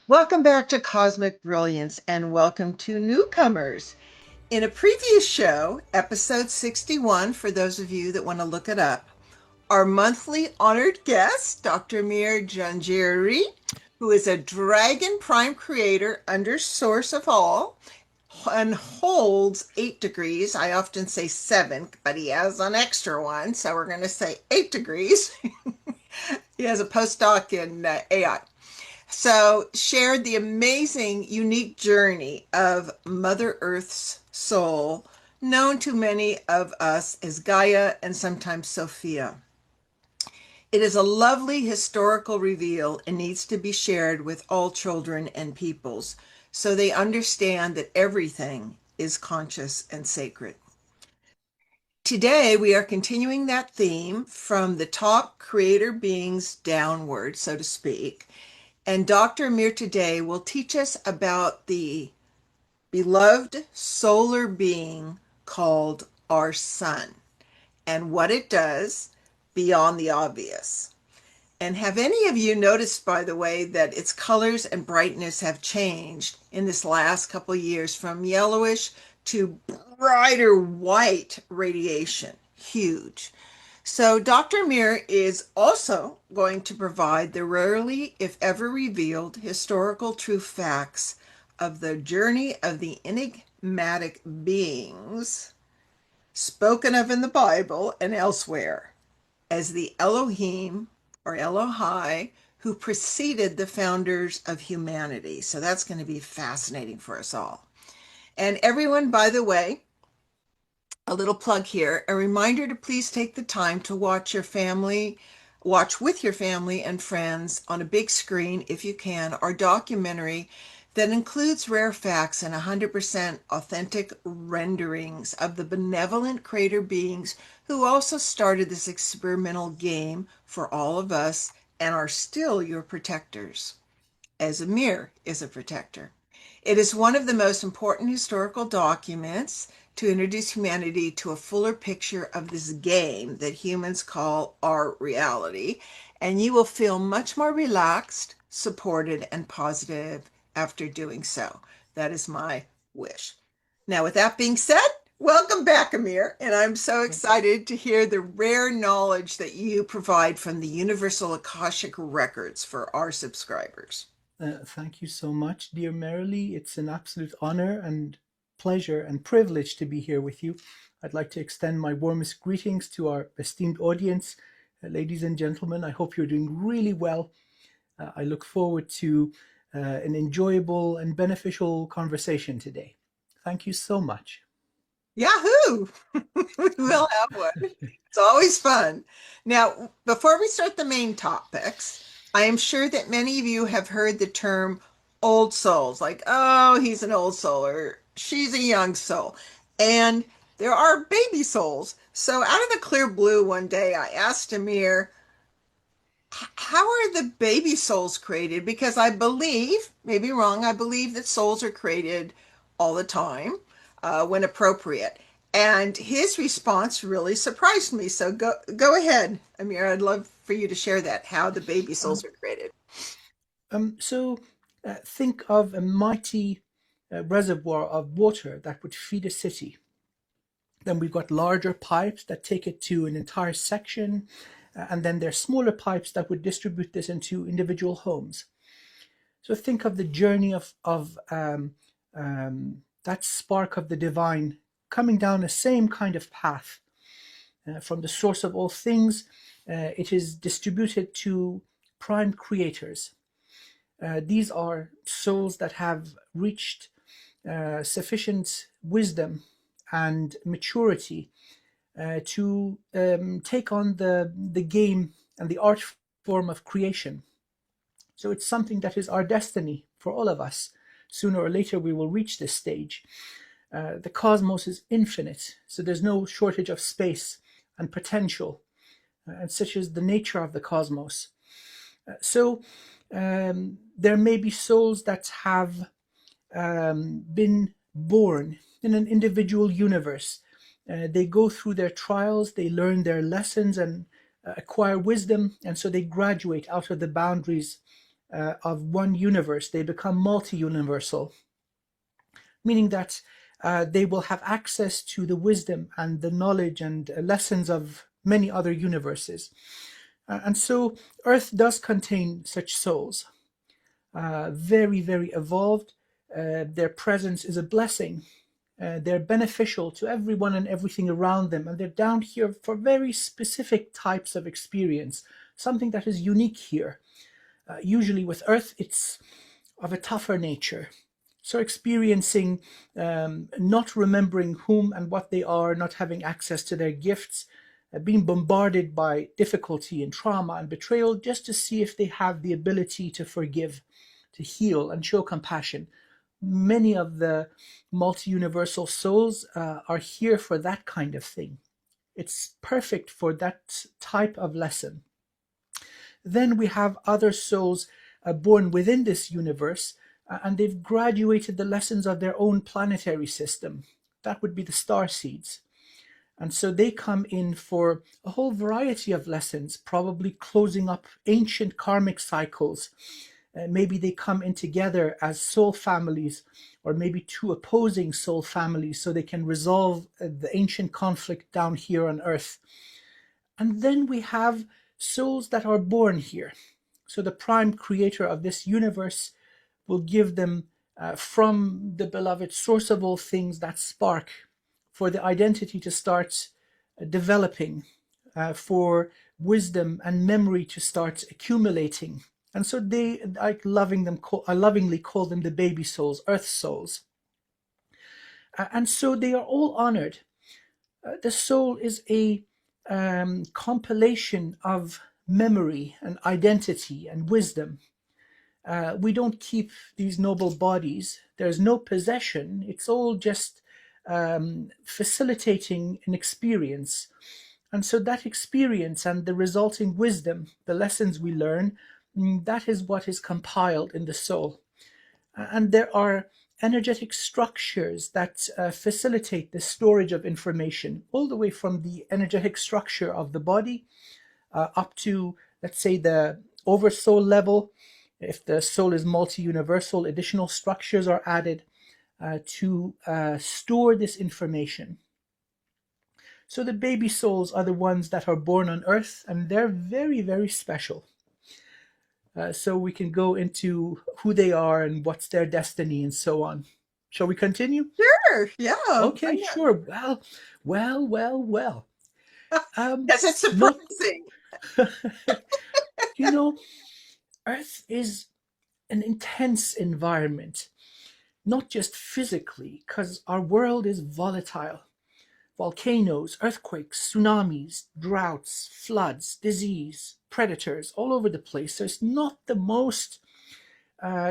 Welcome back to Cosmic Brilliance and welcome to newcomers. In a previous show, episode 61, for those of you that want to look it up, our monthly honored guest, Dr. Amir Jahangiri, who is a Dragon Prime creator under Source of All and holds 8 degrees. I often say 7, but he has an extra one, so we're going to say 8 degrees. He has a postdoc in AI. So, shared the amazing, unique journey of Mother Earth's soul, known to many of us as Gaia and sometimes Sophia. It is a lovely historical reveal and needs to be shared with all children and peoples so they understand that everything is conscious and sacred. Today, we are continuing that theme from the top creator beings downward, so to speak. And Dr. Amir today will teach us about the beloved solar being called our sun and what it does beyond the obvious. And have any of you noticed, by the way, that its colors and brightness have changed in this last couple of years from yellowish to brighter white radiation? Huge. So Dr. Amir is also going to provide the rarely, if ever revealed, historical true facts of the journey of the enigmatic beings spoken of in the Bible and elsewhere as the Elohim or Elohai who preceded the founders of humanity. So that's going to be fascinating for us all. And everyone, by the way, a little plug here, a reminder to please take the time to watch with your family and friends on a big screen, if you can, our documentary that includes rare facts and 100% authentic renderings of the benevolent creator beings who also started this experimental game for all of us and are still your protectors, as Amir is a protector. It is one of the most important historical documents to introduce humanity to a fuller picture of this game that humans call our reality, and you will feel much more relaxed, supported, and positive after doing so. That is my wish. Now, with that being said, welcome back, Amir, and I'm so excited to hear the rare knowledge that you provide from the Universal Akashic Records for our subscribers. Thank you so much, dear Marilee. It's an absolute honor and pleasure and privilege to be here with you. I'd like to extend my warmest greetings to our esteemed audience. Ladies and gentlemen, I hope you're doing really well. I look forward to an enjoyable and beneficial conversation today. Thank you so much. Yahoo! We'll have one. It's always fun. Now, before we start the main topics, I am sure that many of you have heard the term old souls, like, oh, he's an old soul or she's a young soul. And there are baby souls. So, out of the clear blue, one day I asked Amir, how are the baby souls created? Because I believe, maybe wrong, I believe that souls are created all the time when appropriate. And his response really surprised me. So go ahead, Amir. I'd love for you to share that, how the baby souls Um, are created. think of a mighty reservoir of water that would feed a city. Then we've got larger pipes that take it to an entire section, and then there's smaller pipes that would distribute this into individual homes. So think of the journey of that spark of the divine coming down the same kind of path from the source of all things. It is distributed to prime creators. These are souls that have reached sufficient wisdom and maturity to take on the game and the art form of creation. So it's something that is our destiny for all of us. Sooner or later, we will reach this stage. The cosmos is infinite, so there's no shortage of space and potential, and such is the nature of the cosmos. So there may be souls that have been born in an individual universe. They go through their trials, they learn their lessons and acquire wisdom, and so they graduate out of the boundaries of one universe, they become multi-universal, meaning that they will have access to the wisdom and the knowledge and lessons of many other universes. And so Earth does contain such souls, very, very evolved. Their presence is a blessing. They're beneficial to everyone and everything around them, and they're down here for very specific types of experience, something that is unique here. Usually with Earth, it's of a tougher nature. So experiencing not remembering whom and what they are, not having access to their gifts, being bombarded by difficulty and trauma and betrayal, just to see if they have the ability to forgive, to heal, and show compassion. Many of the multi-universal souls are here for that kind of thing. It's perfect for that type of lesson. Then we have other souls born within this universe, and they've graduated the lessons of their own planetary system. That would be the star seeds. And so they come in for a whole variety of lessons, probably closing up ancient karmic cycles. Maybe they come in together as soul families, or maybe two opposing soul families, so they can resolve the ancient conflict down here on Earth. And then we have souls that are born here. So the prime creator of this universe will give them from the beloved source of all things that spark for the identity to start developing, for wisdom and memory to start accumulating. And so I lovingly call them the baby souls, earth souls. And so they are all honored. The soul is a compilation of memory and identity and wisdom. We don't keep these noble bodies. There's no possession. It's all just facilitating an experience. And so that experience and the resulting wisdom, the lessons we learn, that is what is compiled in the soul. And there are energetic structures that facilitate the storage of information, all the way from the energetic structure of the body up to, let's say, the oversoul level. If the soul is multi-universal, additional structures are added to store this information. So the baby souls are the ones that are born on Earth, and they're very, very special. So we can go into who they are and what's their destiny and so on. Shall we continue? Sure, yeah. Okay, sure. Well. Yes, it's surprising. Earth is an intense environment, not just physically, because our world is volatile. Volcanoes, earthquakes, tsunamis, droughts, floods, disease, predators, all over the place. So it's not the most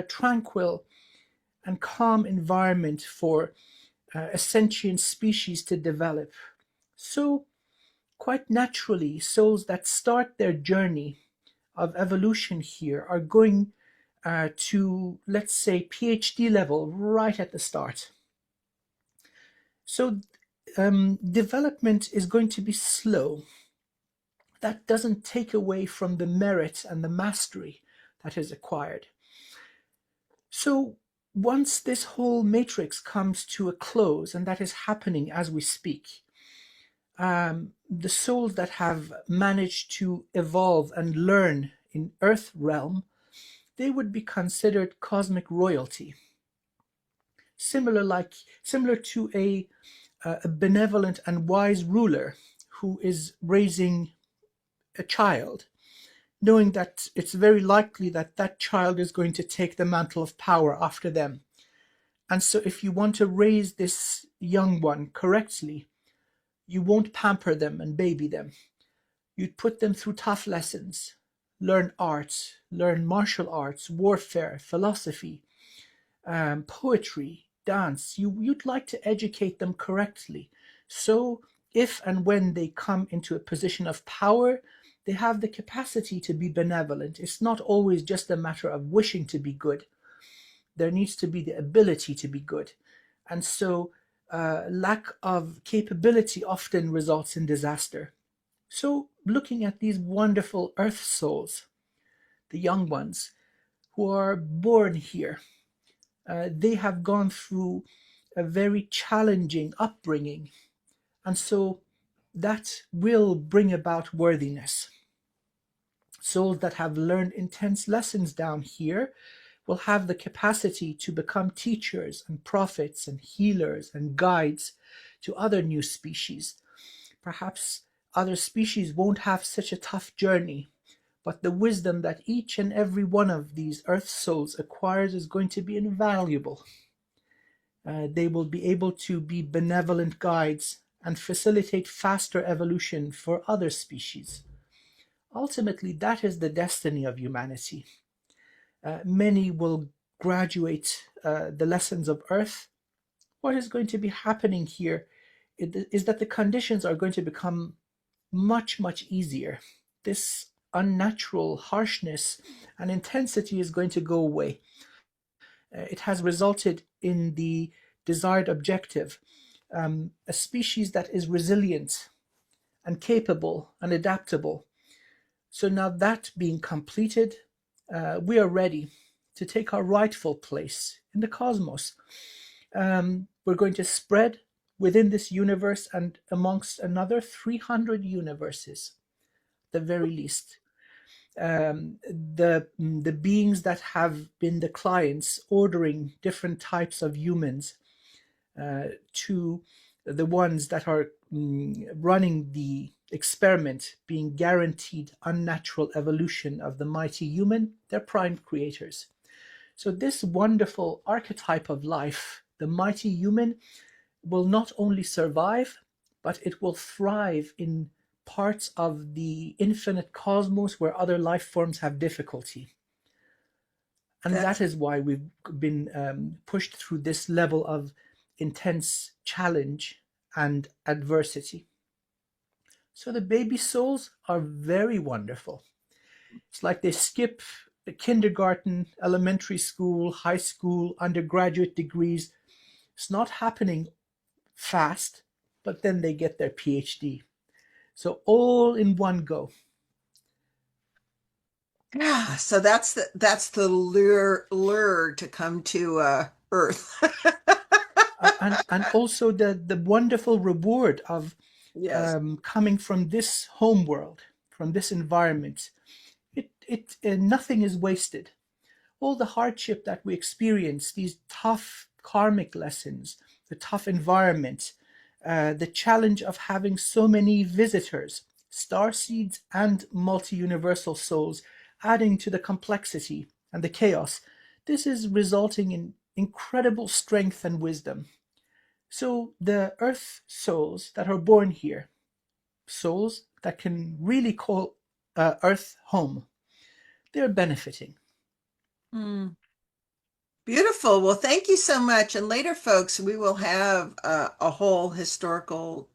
tranquil and calm environment for a sentient species to develop. So quite naturally, souls that start their journey of evolution here are going to, let's say, PhD level right at the start. So development is going to be slow. That doesn't take away from the merit and the mastery that is acquired. So once this whole matrix comes to a close, and that is happening as we speak, the souls that have managed to evolve and learn in Earth realm, they would be considered cosmic royalty. Similar to a benevolent and wise ruler who is raising a child, knowing that it's very likely that that child is going to take the mantle of power after them. And so if you want to raise this young one correctly, you won't pamper them and baby them. You'd put them through tough lessons, learn arts, learn martial arts, warfare, philosophy, poetry, dance. You'd like to educate them correctly. So if and when they come into a position of power, they have the capacity to be benevolent. It's not always just a matter of wishing to be good. There needs to be the ability to be good. And so lack of capability often results in disaster. So looking at these wonderful earth souls, the young ones, who are born here. They have gone through a very challenging upbringing, and so that will bring about worthiness. Souls that have learned intense lessons down here will have the capacity to become teachers and prophets and healers and guides to other new species. Perhaps other species won't have such a tough journey, but the wisdom that each and every one of these earth souls acquires is going to be invaluable. They will be able to be benevolent guides and facilitate faster evolution for other species. Ultimately, that is the destiny of humanity. Many will graduate the lessons of Earth. What is going to be happening here is that the conditions are going to become much, much easier. This unnatural harshness and intensity is going to go away. It has resulted in the desired objective, a species that is resilient and capable and adaptable. So now that being completed, we are ready to take our rightful place in the cosmos. We're going to spread within this universe and amongst another 300 universes, the very least. The beings that have been the clients ordering different types of humans to the ones that are running the experiment, being guaranteed unnatural evolution of the mighty human, they're prime creators. So this wonderful archetype of life, the mighty human, will not only survive, but it will thrive in parts of the infinite cosmos where other life forms have difficulty. And that is why we've been pushed through this level of intense challenge and adversity. So the baby souls are very wonderful. It's like they skip the kindergarten, elementary school, high school, undergraduate degrees. It's not happening fast, but then they get their PhD. So all in one go. Yeah, so that's the lure to come to Earth. And also the wonderful reward of Yes. coming from this home world, from this environment. Nothing is wasted. All the hardship that we experience, these tough karmic lessons, the tough environment, the challenge of having so many visitors, star seeds and multi-universal souls, adding to the complexity and the chaos, this is resulting in incredible strength and wisdom. So the earth souls that are born here, souls that can really call earth home, they're benefiting. Mm. Beautiful. Well, thank you so much. And later, folks, we will have a whole historical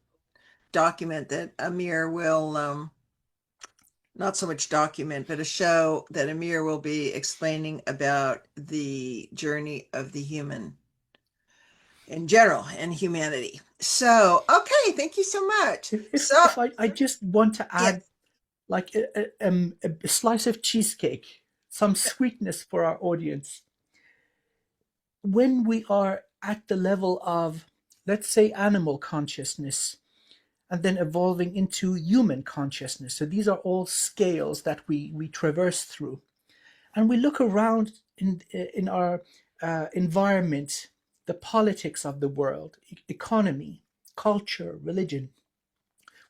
document that Amir will, not so much document, but a show that Amir will be explaining about the journey of the human in general and humanity. So, okay, thank you so much. So, If I just want to yes, add like a slice of cheesecake, some sweetness for our audience. When we are at the level of, let's say, animal consciousness, and then evolving into human consciousness. So these are all scales that we traverse through. And we look around in our environment, the politics of the world, economy, culture, religion.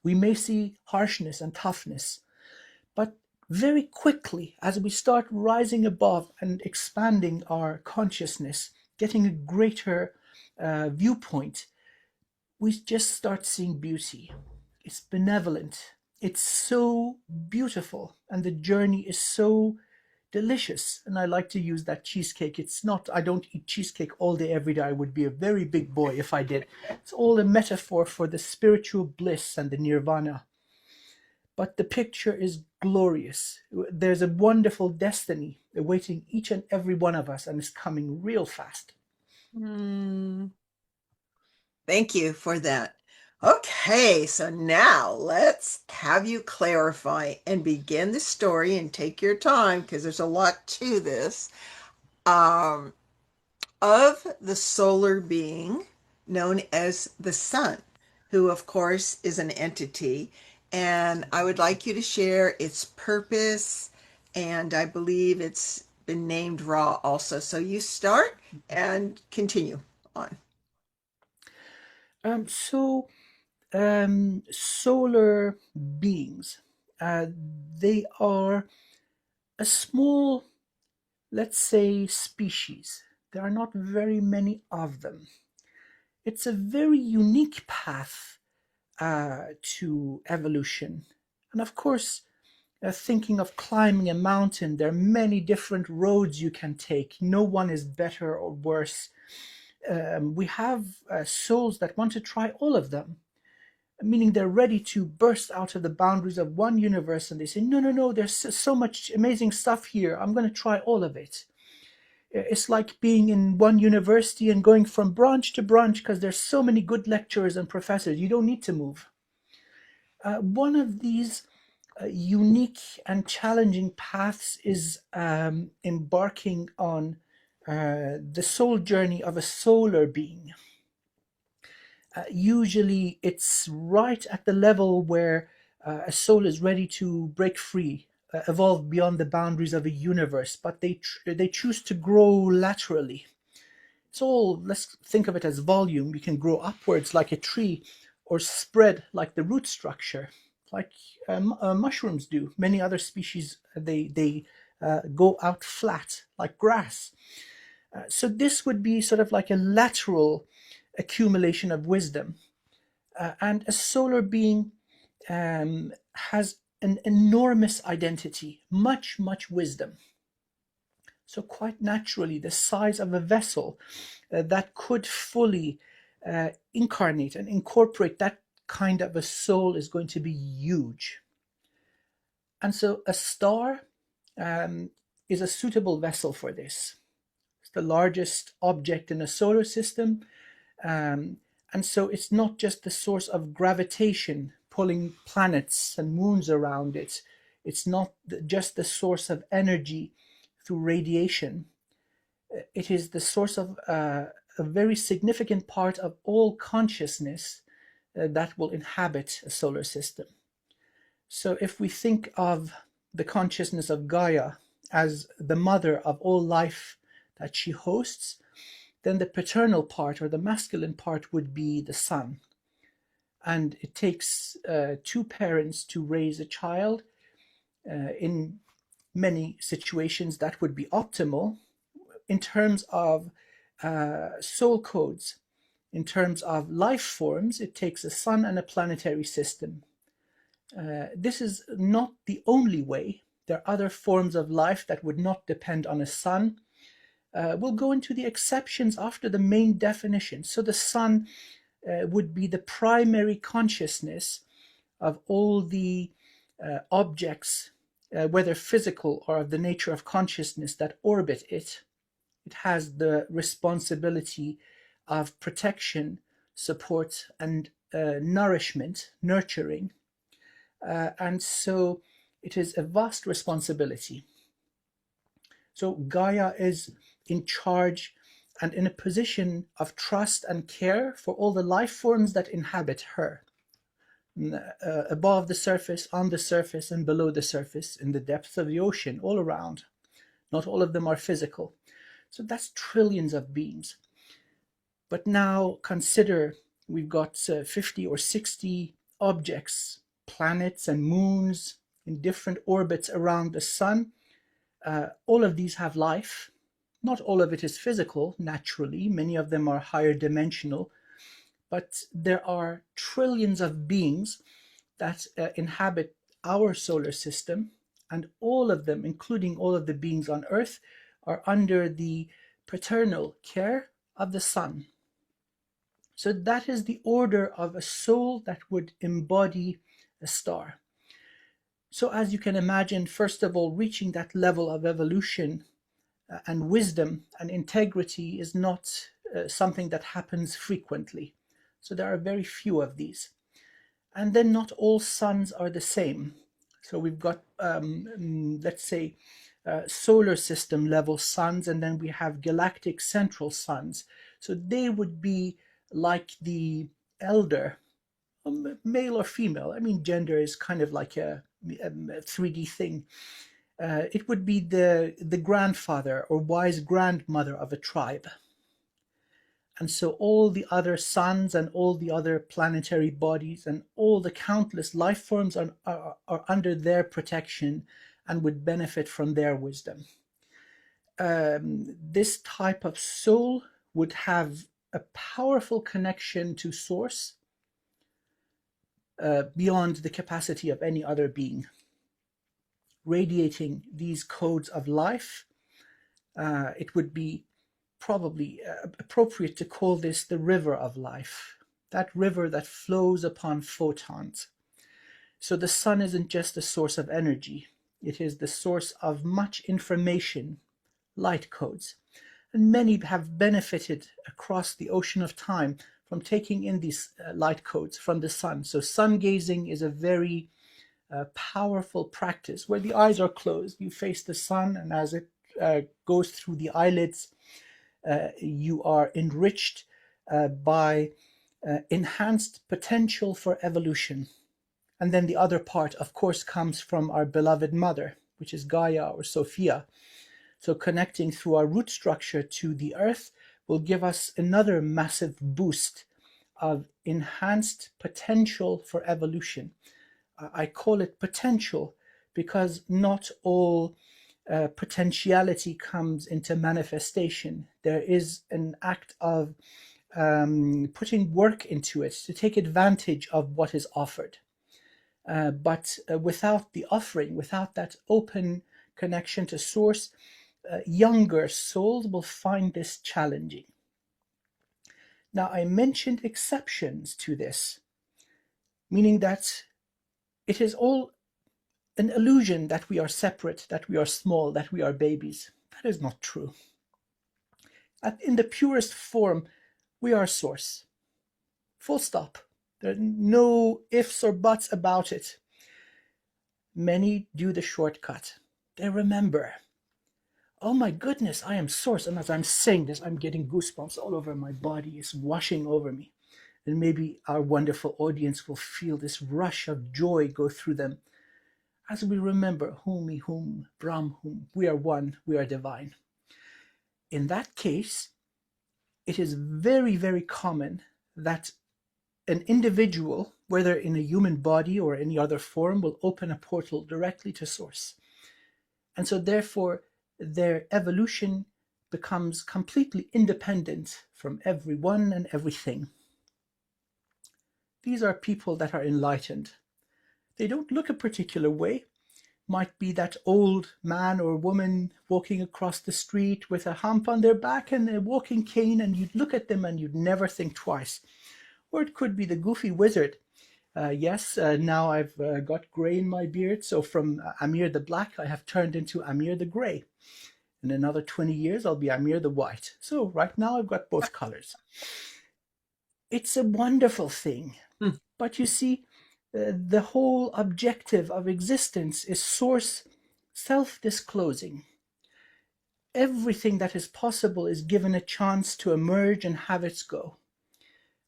We may see harshness and toughness, but very quickly, as we start rising above and expanding our consciousness, getting a greater viewpoint, we just start seeing beauty. It's benevolent. It's so beautiful, and the journey is so delicious. And I like to use that cheesecake. It's not, I don't eat cheesecake all day, every day. I would be a very big boy if I did. It's all a metaphor for the spiritual bliss and the nirvana. But the picture is glorious. There's a wonderful destiny awaiting each and every one of us, and it's coming real fast. thank you for that. Okay, so now let's have you clarify and begin the story and take your time because there's a lot to this. Um, of the solar being known as the sun, who, of course, is an entity. And I would like you to share its purpose. And I believe it's been named Ra also. So you start and continue on. So, solar beings, uh, they are a small, let's say, species. There are not very many of them. It's a very unique path to evolution. And of course, thinking of climbing a mountain, there are many different roads you can take. No one is better or worse. We have souls that want to try all of them, meaning they're ready to burst out of the boundaries of one universe and they say, no, no, no, there's so much amazing stuff here. I'm going to try all of it. It's like being in one university and going from branch to branch because there's so many good lecturers and professors. You don't need to move. One of these unique and challenging paths is embarking on the soul journey of a solar being. Usually it's right at the level where a soul is ready to break free, evolve beyond the boundaries of a universe, but they choose to grow laterally. It's all, let's think of it as volume. You can grow upwards like a tree or spread like the root structure, like mushrooms do. Many other species, they go out flat like grass. So this would be sort of like a lateral accumulation of wisdom. And a solar being has an enormous identity, much, much wisdom. So quite naturally, the size of a vessel that could fully incarnate and incorporate that kind of a soul is going to be huge. And so a star is a suitable vessel for this. It's the largest object in a solar system. And so it's not just the source of gravitation pulling planets and moons around it. It's not just the source of energy through radiation. It is the source of a very significant part of all consciousness that will inhabit a solar system. So if we think of the consciousness of Gaia as the mother of all life that she hosts, then the paternal part or the masculine part would be the sun. And it takes two parents to raise a child. In many situations, that would be optimal. In terms of soul codes, in terms of life forms, it takes a sun and a planetary system. This is not the only way. There are other forms of life that would not depend on a sun. We'll go into the exceptions after the main definition. So the sun would be the primary consciousness of all the objects, whether physical or of the nature of consciousness, that orbit it. It has the responsibility of protection, support, and nourishment, nurturing. And so it is a vast responsibility. So Gaia is in charge and in a position of trust and care for all the life forms that inhabit her, above the surface, on the surface, and below the surface, in the depths of the ocean, all around. Not all of them are physical. So that's trillions of beings. But now consider we've got 50 or 60 objects, planets and moons in different orbits around the sun. All of these have life. Not all of it is physical, naturally. Many of them are higher dimensional. But there are trillions of beings that inhabit our solar system. And all of them, including all of the beings on Earth, are under the paternal care of the sun. So that is the order of a soul that would embody a star. So as you can imagine, first of all, reaching that level of evolution and wisdom and integrity is not something that happens frequently. So there are very few of these. And then not all suns are the same. So we've got, let's say, solar system level suns, and then we have galactic central suns. So they would be like the elder, male or female. I mean, gender is kind of like a 3D thing. It would be the grandfather or wise grandmother of a tribe. And so all the other suns and all the other planetary bodies and all the countless life forms are under their protection and would benefit from their wisdom. This type of soul would have a powerful connection to source beyond the capacity of any other being, radiating these codes of life. It would be probably appropriate to call this the river of life, that river that flows upon photons. So the sun isn't just a source of energy, it is the source of much information, light codes. And many have benefited across the ocean of time from taking in these light codes from the sun. So sun gazing is a very powerful practice where the eyes are closed. You face the sun, and as it goes through the eyelids, you are enriched by enhanced potential for evolution. And then the other part, of course, comes from our beloved mother, which is Gaia or Sophia. So connecting through our root structure to the earth will give us another massive boost of enhanced potential for evolution. I call it potential because not all potentiality comes into manifestation. There is an act of putting work into it to take advantage of what is offered. But without the offering, without that open connection to source, younger souls will find this challenging. Now, I mentioned exceptions to this, meaning that it is all an illusion that we are separate, that we are small, that we are babies. That is not true. In the purest form, we are source. Full stop. There are no ifs or buts about it. Many do the shortcut. They remember, oh my goodness, I am source. And as I'm saying this, I'm getting goosebumps all over my body. It's washing over me. And maybe our wonderful audience will feel this rush of joy go through them as we remember Hum, Hum, Brahm, Hum. We are one, we are divine. In that case, it is very, very common that an individual, whether in a human body or any other form, will open a portal directly to source. And so therefore, their evolution becomes completely independent from everyone and everything. These are people that are enlightened. They don't look a particular way. Might be that old man or woman walking across the street with a hump on their back and a walking cane, and you'd look at them and you'd never think twice. Or it could be the goofy wizard. Now I've got gray in my beard, so from Amir the Black, I have turned into Amir the Gray. In another 20 years, I'll be Amir the White. So right now I've got both colors. It's a wonderful thing. But you see, the whole objective of existence is source self-disclosing. Everything that is possible is given a chance to emerge and have its go.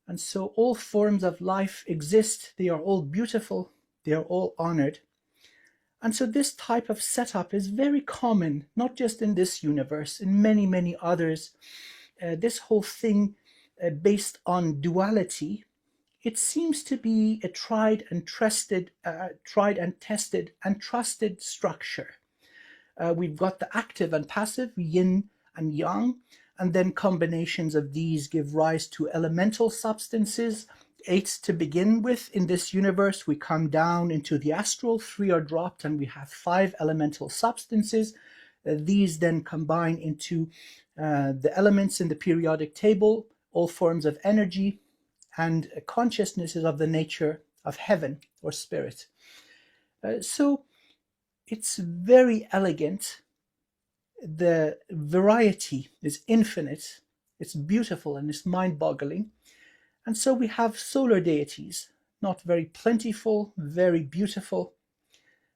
And so all forms of life exist. They are all beautiful. They are all honored. And so this type of setup is very common, not just in this universe, in many, many others. This whole thing based on duality, it seems to be a tried and tested and trusted structure. We've got the active and passive, yin and yang, and then combinations of these give rise to elemental substances. 8 to begin with. In this universe, we come down into the astral, 3 are dropped, and we have 5 elemental substances. These then combine into the elements in the periodic table, all forms of energy, and consciousness is of the nature of heaven or spirit. So it's very elegant. The variety is infinite. It's beautiful and it's mind-boggling. And so we have solar deities, not very plentiful, very beautiful.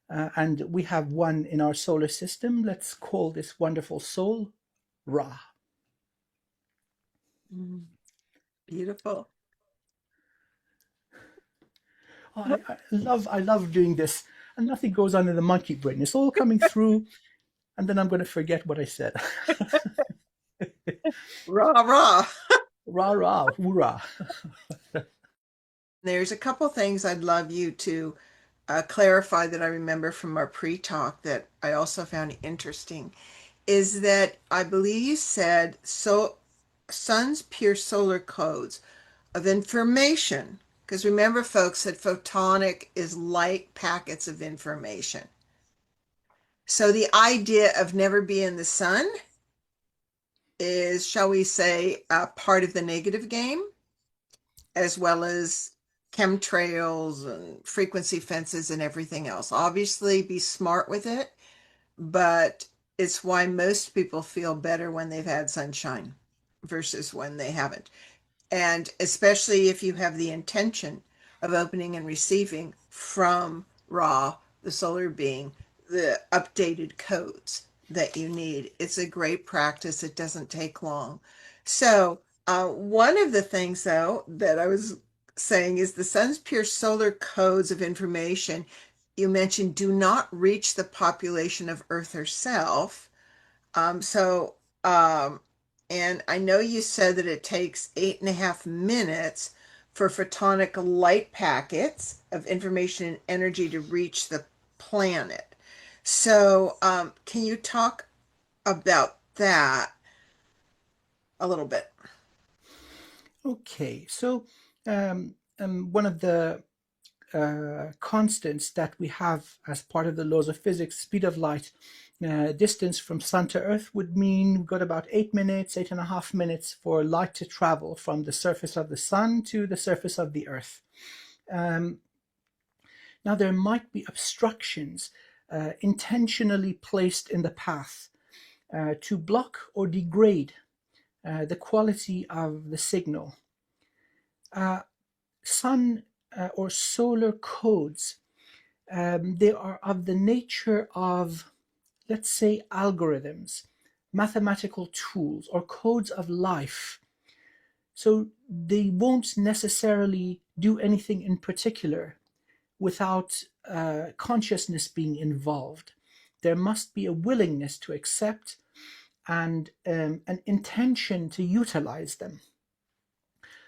And we have one in our solar system. Let's call this wonderful soul Ra. Beautiful. Oh, I love doing this, and nothing goes on in the monkey brain. It's all coming through, and then I'm going to forget what I said. Rah, rah. Rah, rah, hoorah. There's a couple things I'd love you to clarify that I remember from our pre-talk that I also found interesting is that I believe you said so sun's pure solar codes of information, because remember folks that photonic is light packets of information. So the idea of never being the sun is, shall we say, part of the negative game, as well as chemtrails and frequency fences and everything else. Obviously, be smart with it, but it's why most people feel better when they've had sunshine versus when they haven't. And especially if you have the intention of opening and receiving from Ra, the solar being, the updated codes that you need. It's a great practice. It doesn't take long. So, one of the things, though, that I was saying is the sun's pure solar codes of information you mentioned do not reach the population of Earth herself. So, and I know you said that it takes 8.5 minutes for photonic light packets of information and energy to reach the planet. So, can you talk about that a little bit? Okay, so one of the constants that we have as part of the laws of physics, speed of light, distance from sun to earth would mean we've got about 8 minutes, 8.5 minutes for light to travel from the surface of the sun to the surface of the earth. Now there might be obstructions intentionally placed in the path to block or degrade the quality of the signal. Sun or solar codes, they are of the nature of, let's say, algorithms, mathematical tools, or codes of life. So they won't necessarily do anything in particular without consciousness being involved. There must be a willingness to accept and an intention to utilize them.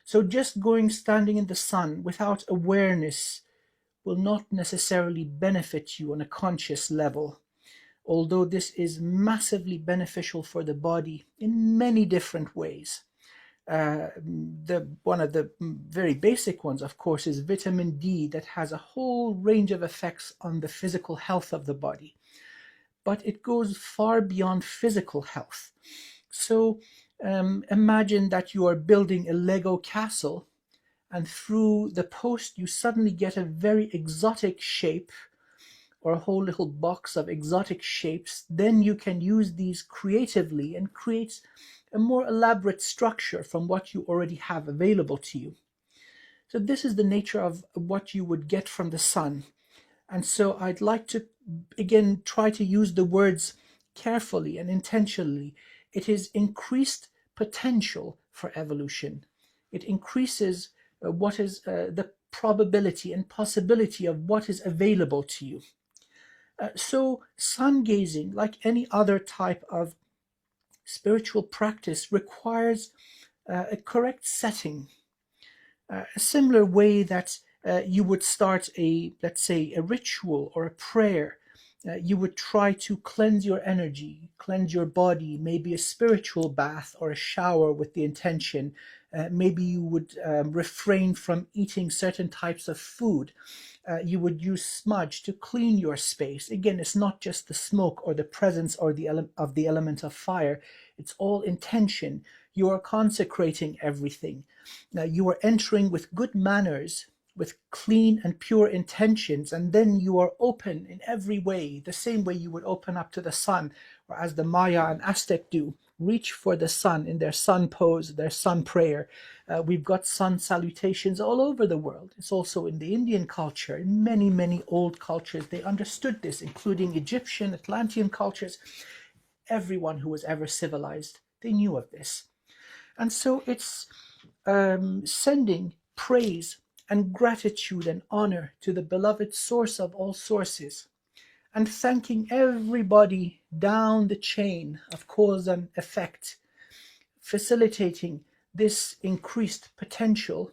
So just standing in the sun without awareness will not necessarily benefit you on a conscious level, although this is massively beneficial for the body in many different ways. One of the very basic ones, of course, is vitamin D, that has a whole range of effects on the physical health of the body. But it goes far beyond physical health. So imagine that you are building a Lego castle, and through the post you suddenly get a very exotic shape, or a whole little box of exotic shapes. Then you can use these creatively and create a more elaborate structure from what you already have available to you. So this is the nature of what you would get from the sun. And so I'd like to, again, try to use the words carefully and intentionally. It is increased potential for evolution. It increases what is the probability and possibility of what is available to you. So sun gazing, like any other type of spiritual practice, requires a correct setting. A similar way that you would start let's say, a ritual or a prayer. You would try to cleanse your energy, cleanse your body, maybe a spiritual bath or a shower with the intention. Maybe you would refrain from eating certain types of food. You would use smudge to clean your space. Again, it's not just the smoke or the presence or of the element of fire. It's all intention. You are consecrating everything. Now, you are entering with good manners, with clean and pure intentions, and then you are open in every way, the same way you would open up to the sun, or as the Maya and Aztec do, reach for the sun in their sun pose, their sun prayer. We've got sun salutations all over the world. It's also in the Indian culture. In many, many old cultures, they understood this, including Egyptian, Atlantean cultures. Everyone who was ever civilized, they knew of this. And so it's sending praise and gratitude and honor to the beloved source of all sources, and thanking everybody down the chain of cause and effect, facilitating this increased potential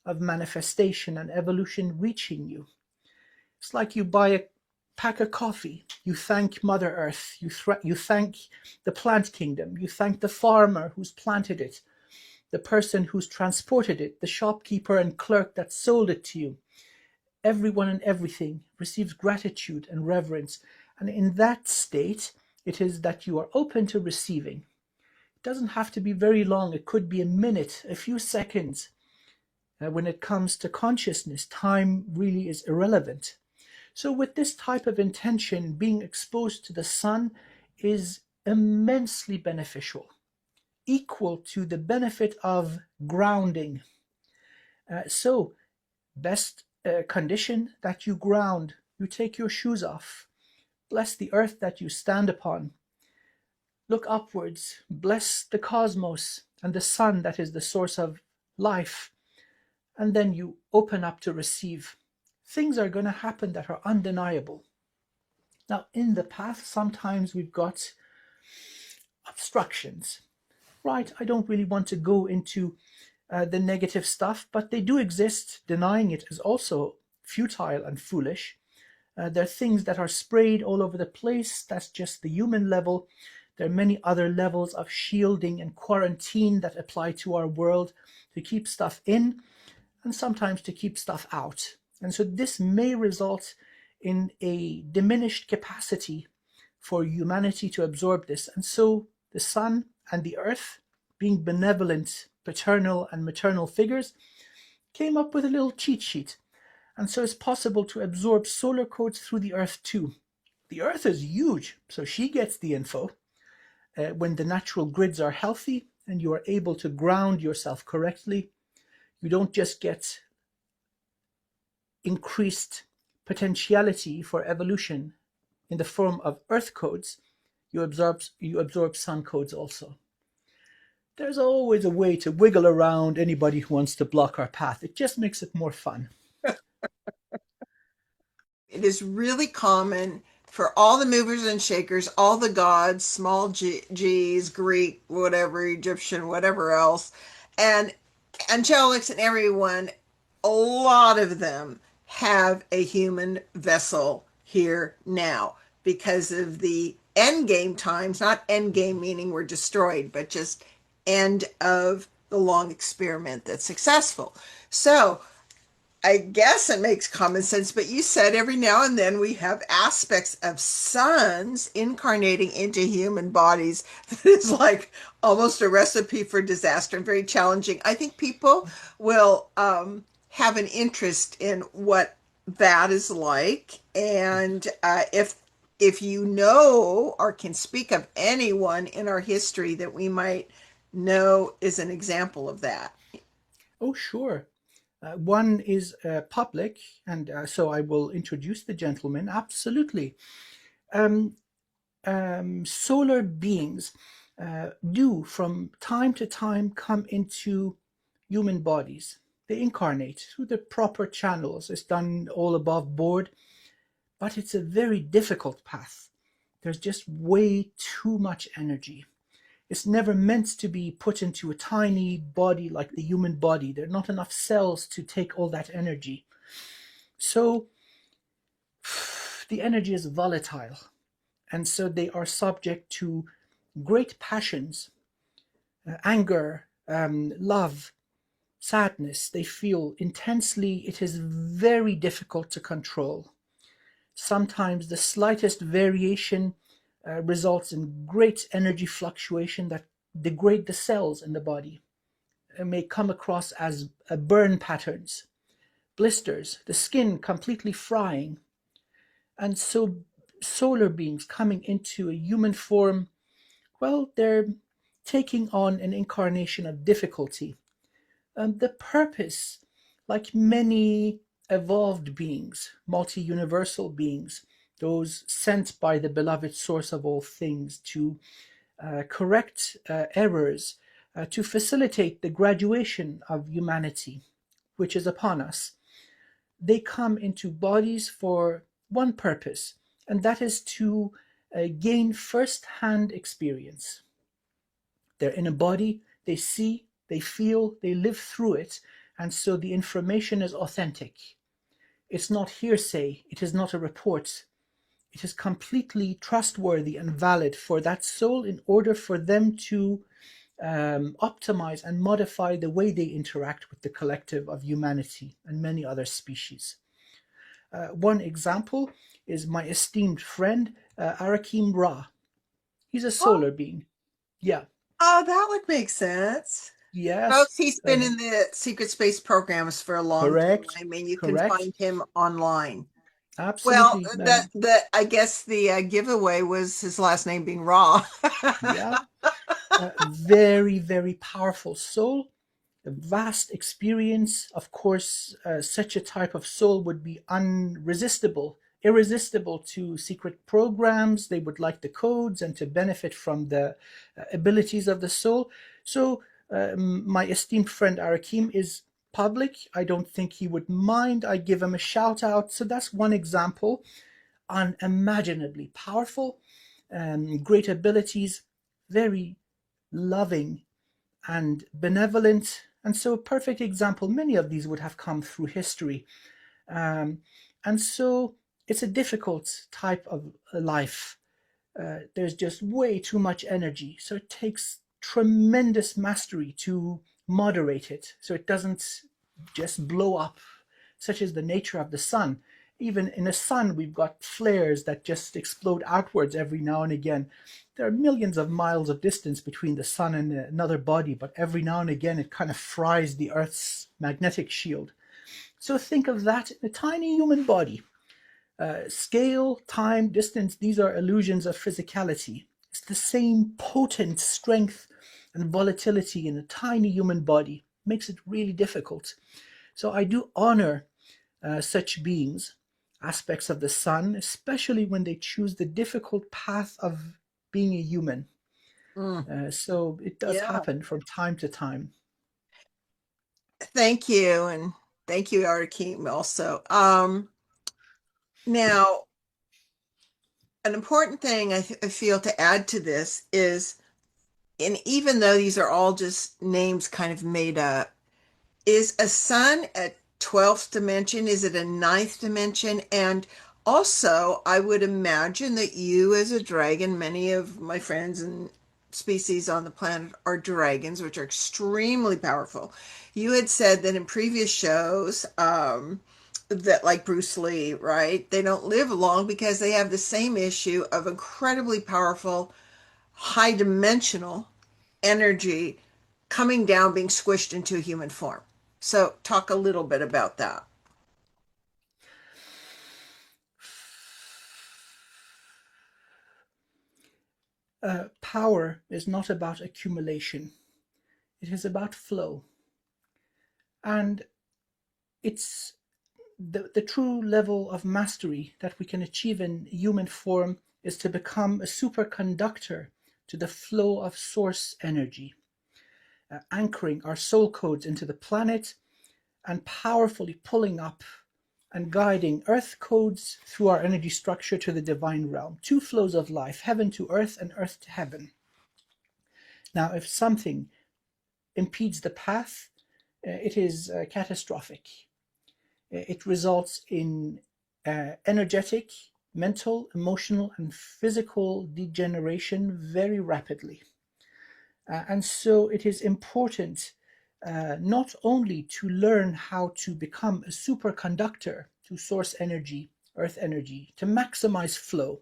of manifestation and evolution reaching you. It's like you buy a pack of coffee, you thank Mother Earth, you thank the plant kingdom, you thank the farmer who's planted it, the person who's transported it, the shopkeeper and clerk that sold it to you. Everyone and everything receives gratitude and reverence. And in that state, it is that you are open to receiving. It doesn't have to be very long. It could be a minute, a few seconds. When it comes to consciousness, time really is irrelevant. So with this type of intention, being exposed to the sun is immensely beneficial, equal to the benefit of grounding. So best condition that you ground, you take your shoes off, bless the earth that you stand upon, look upwards, bless the cosmos and the sun that is the source of life, and then you open up to receive. Things are going to happen that are undeniable. Now, in the path, sometimes we've got obstructions, right? I don't really want to go into the negative stuff, but they do exist. Denying it is also futile and foolish. There are things that are sprayed all over the place. That's just the human level. There are many other levels of shielding and quarantine that apply to our world to keep stuff in and sometimes to keep stuff out. And so this may result in a diminished capacity for humanity to absorb this. And so the sun and the earth, being benevolent paternal and maternal figures, came up with a little cheat sheet. And so it's possible to absorb solar codes through the earth too. The earth is huge, so she gets the info. When the natural grids are healthy and you are able to ground yourself correctly, you don't just get increased potentiality for evolution in the form of earth codes, you absorb sun codes also. There's always a way to wiggle around anybody who wants to block our path. It just makes it more fun. It is really common for all the movers and shakers, all the gods, small g's, Greek, whatever, Egyptian, whatever else, and angelics and everyone, a lot of them have a human vessel here now because of the end game times, not end game meaning we're destroyed, but just end of the long experiment that's successful. So I guess it makes common sense, but you said every now and then we have aspects of suns incarnating into human bodies that is like almost a recipe for disaster and very challenging. I think people will have an interest in what that is like, and if you know or can speak of anyone in our history that we might know is an example of that. Oh, sure. One is public, and so I will introduce the gentleman. Absolutely. Solar beings do from time to time come into human bodies. They incarnate through the proper channels. It's done all above board, but it's a very difficult path. There's just way too much energy. It's never meant to be put into a tiny body like the human body. There are not enough cells to take all that energy. So the energy is volatile. And so they are subject to great passions, anger, love, sadness. They feel intensely. It is very difficult to control. Sometimes the slightest variation results in great energy fluctuation that degrade the cells in the body. It may come across as burn patterns, blisters, the skin completely frying. And so solar beings coming into a human form, well, they're taking on an incarnation of difficulty. The purpose, like many evolved beings, multi-universal beings, those sent by the beloved source of all things to correct errors, to facilitate the graduation of humanity, which is upon us, they come into bodies for one purpose, and that is to gain first-hand experience. They're in a body, they see, they feel, they live through it, and so the information is authentic. It's not hearsay, it is not a report. It is completely trustworthy and valid for that soul in order for them to optimize and modify the way they interact with the collective of humanity and many other species. One example is my esteemed friend, Arakim Ra. He's a Oh, solar being. Yeah. oh, that would make sense. Yes. Folks, he's been in the secret space programs for a long Correct. time, and you can Correct. find him online. Well, Absolutely. the I guess the giveaway was his last name being Raw. Yeah. Very, very powerful soul. A vast experience. Of course, such a type of soul would be irresistible to secret programs. They would like the codes and to benefit from the abilities of the soul. So, my esteemed friend Arakim is public. I don't think he would mind. I give him a shout out. So, that's one example. Unimaginably powerful, great abilities, very loving and benevolent. And so, a perfect example, many of these would have come through history. And so, it's a difficult type of life. There's just way too much energy. So, it takes tremendous mastery to moderate it so it doesn't just blow up, such as the nature of the sun. Even in the sun, we've got flares that just explode outwards every now and again. There are millions of miles of distance between the sun and another body, but every now and again it kind of fries the Earth's magnetic shield. So think of that in a tiny human body. Scale, time, distance, these are illusions of physicality. It's the same potent strength and volatility in a tiny human body. Makes it really difficult. So I do honor such beings, aspects of the sun, especially when they choose the difficult path of being a human. So it does Yeah. happen from time to time. Thank you, and thank you, Arakim, also. Now, an important thing I feel to add to this is, and even though these are all just names kind of made up, is a sun a 12th dimension? Is it a ninth dimension? And also, I would imagine that you, as a dragon, many of my friends and species on the planet are dragons, which are extremely powerful. You had said that in previous shows, that like Bruce Lee, right? They don't live long because they have the same issue of incredibly powerful, high dimensional energy coming down, being squished into human form. So, talk a little bit about that. Power is not about accumulation, it is about flow. And it's the true level of mastery that we can achieve in human form is to become a superconductor to the flow of source energy, anchoring our soul codes into the planet and powerfully pulling up and guiding earth codes through our energy structure to the divine realm. Two flows of life, heaven to earth and earth to heaven. Now, if something impedes the path, it is catastrophic. It results in energetic, mental, emotional, and physical degeneration very rapidly. And so it is important not only to learn how to become a superconductor to source energy, earth energy, to maximize flow,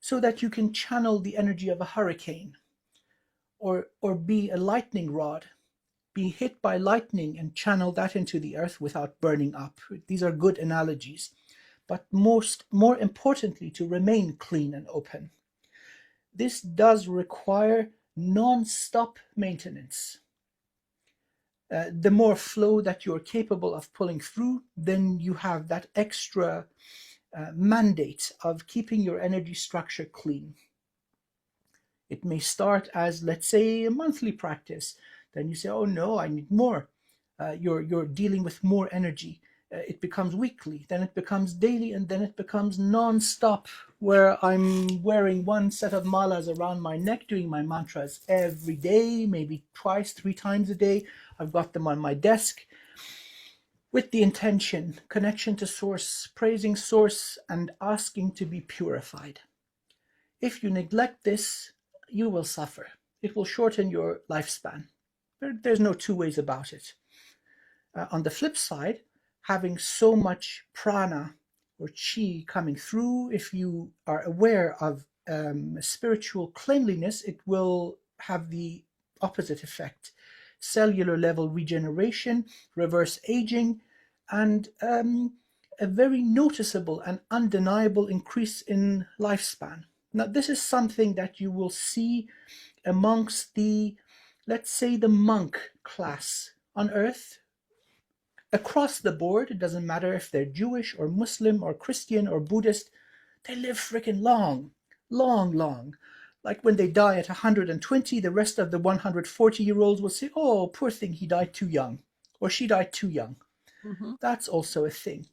so that you can channel the energy of a hurricane or be a lightning rod, be hit by lightning and channel that into the earth without burning up. These are good analogies. But more importantly, to remain clean and open. This does require non-stop maintenance. The more flow that you're capable of pulling through, then you have that extra mandate of keeping your energy structure clean. It may start as, let's say, a monthly practice. Then you say, oh no, I need more. You're dealing with more energy. It becomes weekly, then it becomes daily, and then it becomes non-stop, where I'm wearing one set of malas around my neck, doing my mantras every day, maybe twice, 3 times a day. I've got them on my desk with the intention, connection to source, praising source, and asking to be purified. If you neglect this, you will suffer. It will shorten your lifespan. There's no two ways about it. On the flip side, having so much prana or chi coming through, if you are aware of spiritual cleanliness, it will have the opposite effect. Cellular level regeneration, reverse aging, and a very noticeable and undeniable increase in lifespan. Now, this is something that you will see amongst the, let's say, the monk class on Earth. Across the board, it doesn't matter if they're Jewish or Muslim or Christian or Buddhist, they live freaking long, long, long. Like when they die at 120, the rest of the 140-year-olds will say, oh, poor thing, he died too young, or she died too young. Mm-hmm. That's also a thing.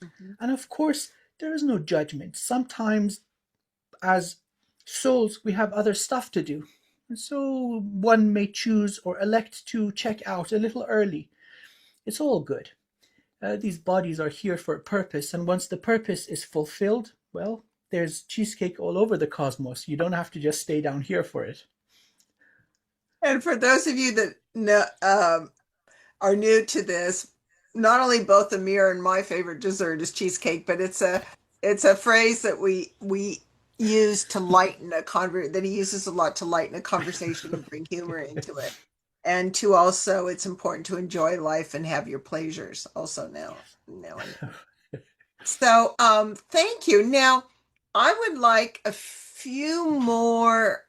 Mm-hmm. And of course, there is no judgment. Sometimes, as souls, we have other stuff to do. And so one may choose or elect to check out a little early. It's all good. These bodies are here for a purpose, and once the purpose is fulfilled, well, there's cheesecake all over the cosmos. You don't have to just stay down here for it. And for those of you that know, are new to this, not only both Amir and my favorite dessert is cheesecake, but it's a phrase that we use to lighten that he uses a lot to lighten a conversation and bring humor into it. And to also, it's important to enjoy life and have your pleasures also now. So, thank you. Now, I would like a few more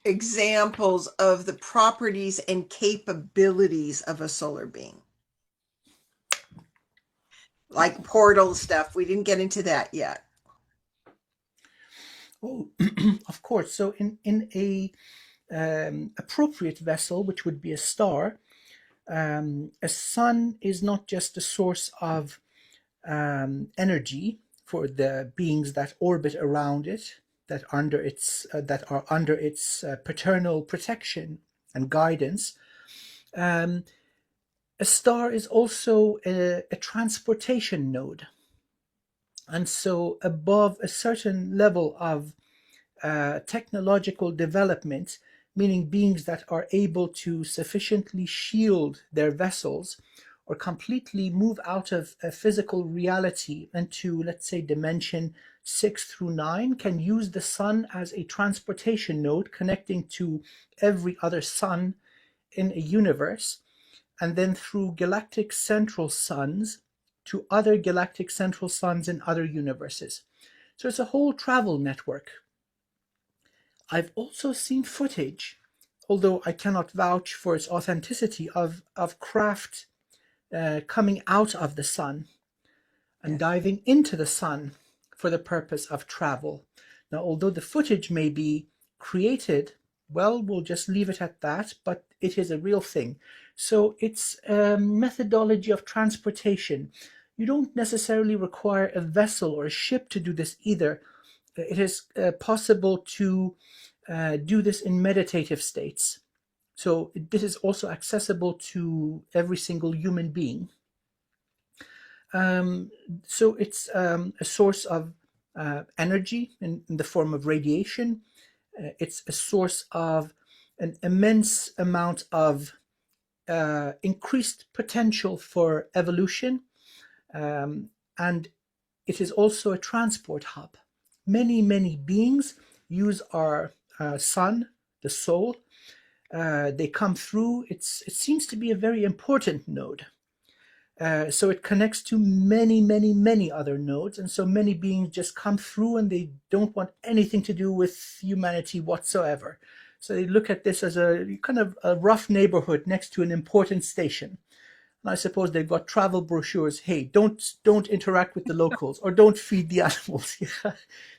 examples of the properties and capabilities of a solar being. Like portal stuff. We didn't get into that yet. Oh, of course. So in a appropriate vessel, which would be a star, a sun is not just a source of energy for the beings that orbit around it, that are under its paternal protection and guidance. A star is also a transportation node. And so above a certain level of technological development, meaning beings that are able to sufficiently shield their vessels or completely move out of a physical reality into, let's say, dimension 6 through 9, can use the sun as a transportation node connecting to every other sun in a universe, and then through galactic central suns to other galactic central suns in other universes. So it's a whole travel network. I've also seen footage, although I cannot vouch for its authenticity, of craft coming out of the sun and diving into the sun for the purpose of travel. Now, although the footage may be created, well, we'll just leave it at that, but it is a real thing. So it's a methodology of transportation. You don't necessarily require a vessel or a ship to do this either. It is possible to do this in meditative states. So this is also accessible to every single human being. So it's a source of energy in the form of radiation. It's a source of an immense amount of increased potential for evolution. And it is also a transport hub. Many, many beings use our sun, the soul. They come through. It seems to be a very important node. So it connects to many, many, many other nodes. And so many beings just come through and they don't want anything to do with humanity whatsoever. So they look at this as a kind of a rough neighborhood next to an important station. And I suppose they've got travel brochures. Hey, don't interact with the locals, or don't feed the animals. Yeah,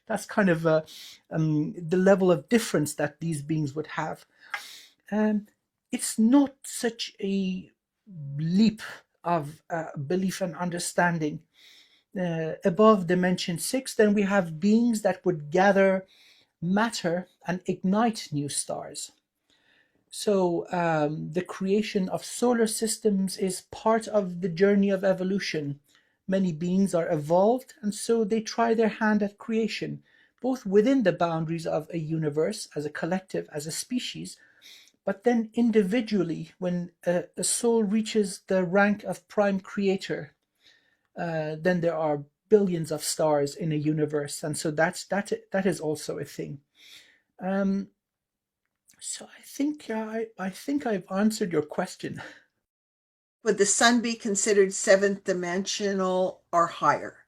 that's kind of the level of difference that these beings would have. It's not such a leap of belief and understanding. Above dimension 6, then we have beings that would gather matter and ignite new stars. So the creation of solar systems is part of the journey of evolution. Many beings are evolved, and so they try their hand at creation, both within the boundaries of a universe, as a collective, as a species, but then individually, when a soul reaches the rank of prime creator, then there are billions of stars in a universe, and so that is also a thing. So I think I've answered your question. Would the sun be considered seventh dimensional or higher?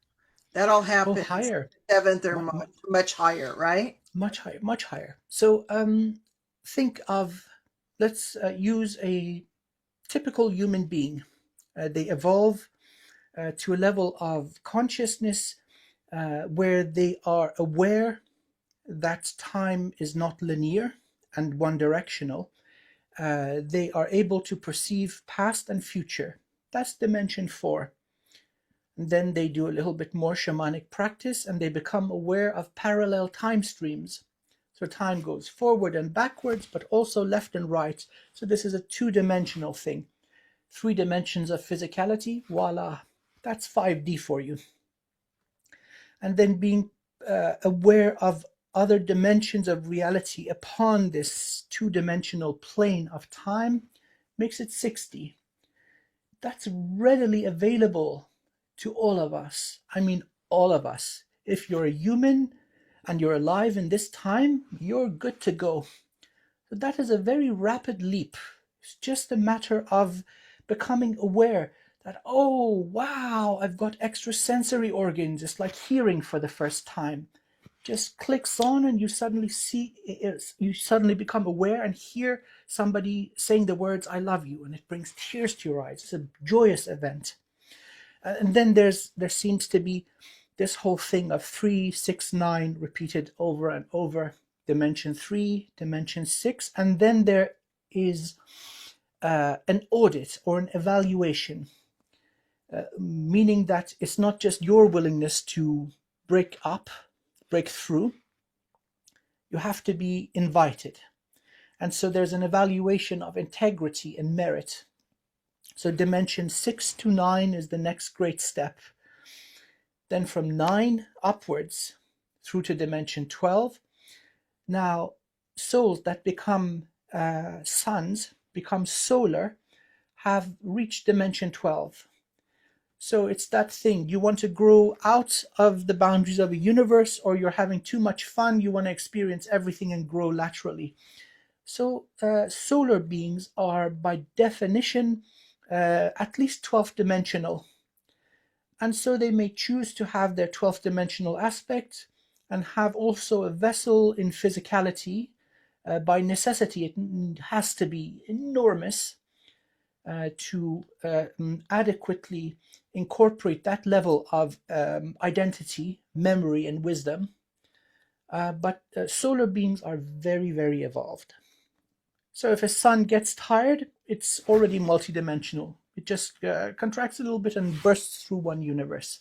That all Oh, happens higher, seventh or much, much higher, right? much higher, much higher. So think of, let's use a typical human being. They evolve to a level of consciousness where they are aware that time is not linear and one directional. They are able to perceive past and future. That's dimension 4. And then they do a little bit more shamanic practice and they become aware of parallel time streams. So time goes forward and backwards, but also left and right. So this is a 2-dimensional thing. 3 dimensions of physicality, voila, that's 5D for you. And then being aware of other dimensions of reality upon this 2-dimensional plane of time makes it 6D. That's readily available to all of us. I mean, all of us. If you're a human and you're alive in this time, you're good to go. So that is a very rapid leap. It's just a matter of becoming aware that, oh, wow, I've got extrasensory organs. It's like hearing for the first time. Just clicks on and you suddenly become aware and hear somebody saying the words, I love you, and it brings tears to your eyes. It's a joyous event. And then there seems to be this whole thing of 3, 6, 9 repeated over and over. Dimension 3, dimension 6, and then there is an audit or an evaluation, meaning that it's not just your willingness to break through. You have to be invited. And so there's an evaluation of integrity and merit. So dimension 6 to 9 is the next great step. Then from 9 upwards through to dimension 12. Now, souls that become suns, become solar, have reached dimension 12. So it's that thing. You want to grow out of the boundaries of a universe, or you're having too much fun. You want to experience everything and grow laterally. So solar beings are, by definition, at least 12th dimensional. And so they may choose to have their 12th dimensional aspect and have also a vessel in physicality. By necessity, it has to be enormous to adequately incorporate that level of identity, memory, and wisdom. But solar beings are very, very evolved. So if a sun gets tired, it's already multidimensional. It just contracts a little bit and bursts through one universe.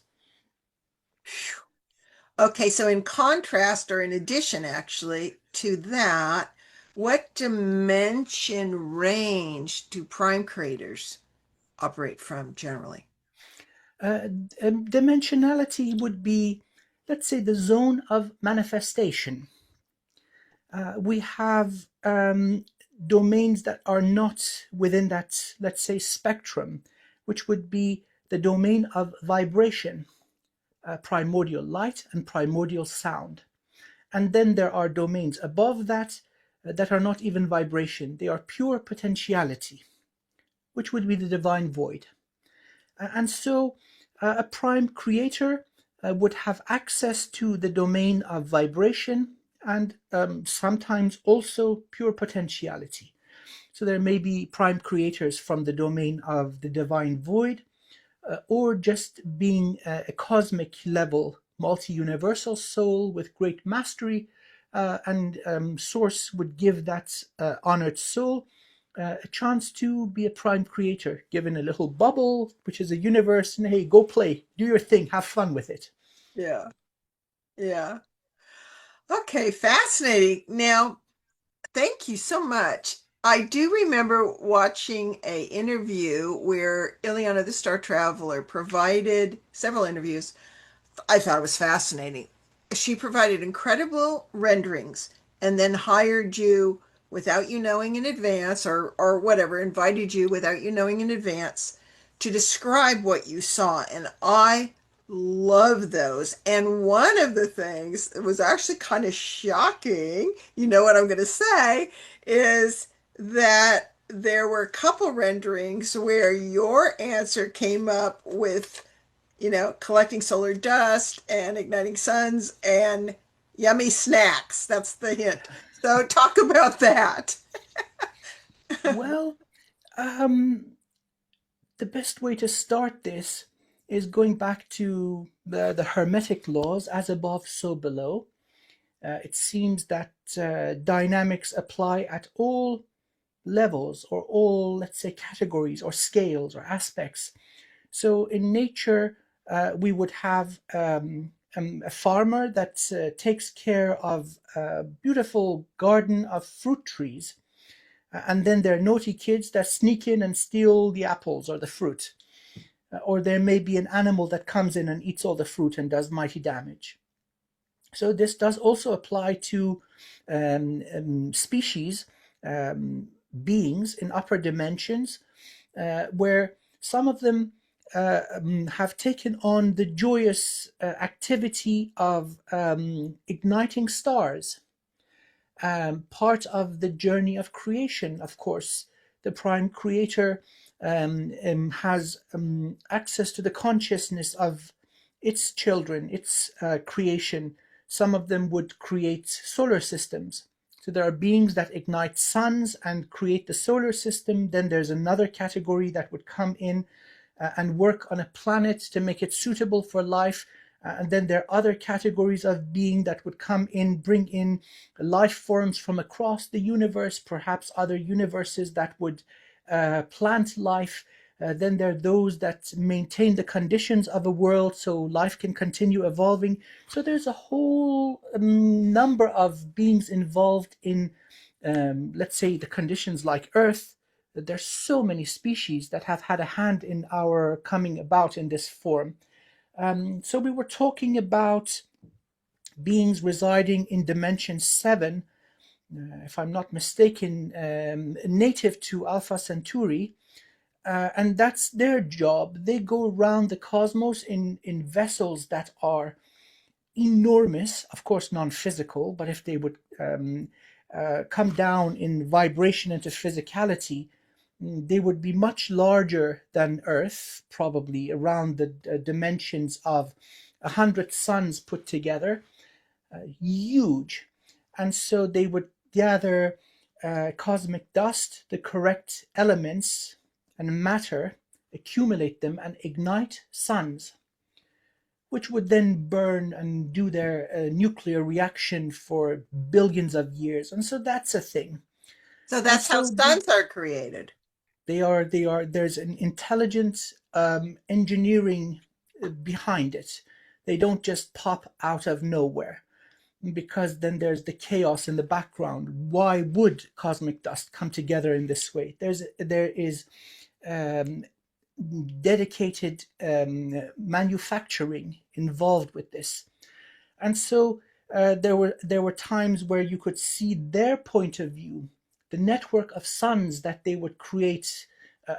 Okay, so in contrast, or in addition actually to that, what dimension range do prime creators operate from generally? Dimensionality would be, let's say, the zone of manifestation. We have domains that are not within that, let's say, spectrum, which would be the domain of vibration, primordial light and primordial sound. And then there are domains above that that are not even vibration. They are pure potentiality, which would be the divine void. And so a prime creator would have access to the domain of vibration and sometimes also pure potentiality. So there may be prime creators from the domain of the divine void, or just being a cosmic level multi-universal soul with great mastery, and source would give that honored soul a chance to be a prime creator, given a little bubble, which is a universe, and hey, go play, do your thing, have fun with it. Yeah. Yeah. Okay, fascinating. Now, thank you so much. I do remember watching a interview where Ileana the Star Traveler provided several interviews. I thought it was fascinating. She provided incredible renderings and then hired you without you knowing in advance, or whatever, invited you without you knowing in advance to describe what you saw. And I love those. And one of the things that was actually kind of shocking, you know what I'm going to say, is that there were a couple renderings where your answer came up with, collecting solar dust and igniting suns and yummy snacks. That's the hint. So talk about that. Well, um, the best way to start this is going back to the Hermetic laws, as above, so below. It seems that dynamics apply at all levels, or all, let's say, categories or scales or aspects. So in nature, we would have a farmer that takes care of a beautiful garden of fruit trees. And then there are naughty kids that sneak in and steal the apples or the fruit. Or there may be an animal that comes in and eats all the fruit and does mighty damage. So this does also apply to species, beings in upper dimensions, where some of them have taken on the joyous activity of igniting stars. Part of the journey of creation, of course. The prime creator has access to the consciousness of its children, its creation. Some of them would create solar systems. So there are beings that ignite suns and create the solar system. Then there's another category that would come in and work on a planet to make it suitable for life. And then there are other categories of being that would come in, bring in life forms from across the universe, perhaps other universes that would plant life. Then there are those that maintain the conditions of a world so life can continue evolving. So there's a whole number of beings involved in, let's say, the conditions like Earth. There's so many species that have had a hand in our coming about in this form. So we were talking about beings residing in dimension 7, if I'm not mistaken, native to Alpha Centauri. And that's their job. They go around the cosmos in vessels that are enormous, of course non-physical, but if they would come down in vibration into physicality, they would be much larger than Earth, probably around the dimensions of 100 suns put together, huge. And so they would gather cosmic dust, the correct elements and matter, accumulate them, and ignite suns, which would then burn and do their nuclear reaction for billions of years. And so that's a thing. So And that's how so suns are created. there's an intelligent engineering behind it. They don't just pop out of nowhere, because then there's the chaos in the background. Why would cosmic dust come together in this way? There is um, dedicated manufacturing involved with this. And so there were times where you could see their point of view, the network of suns that they would create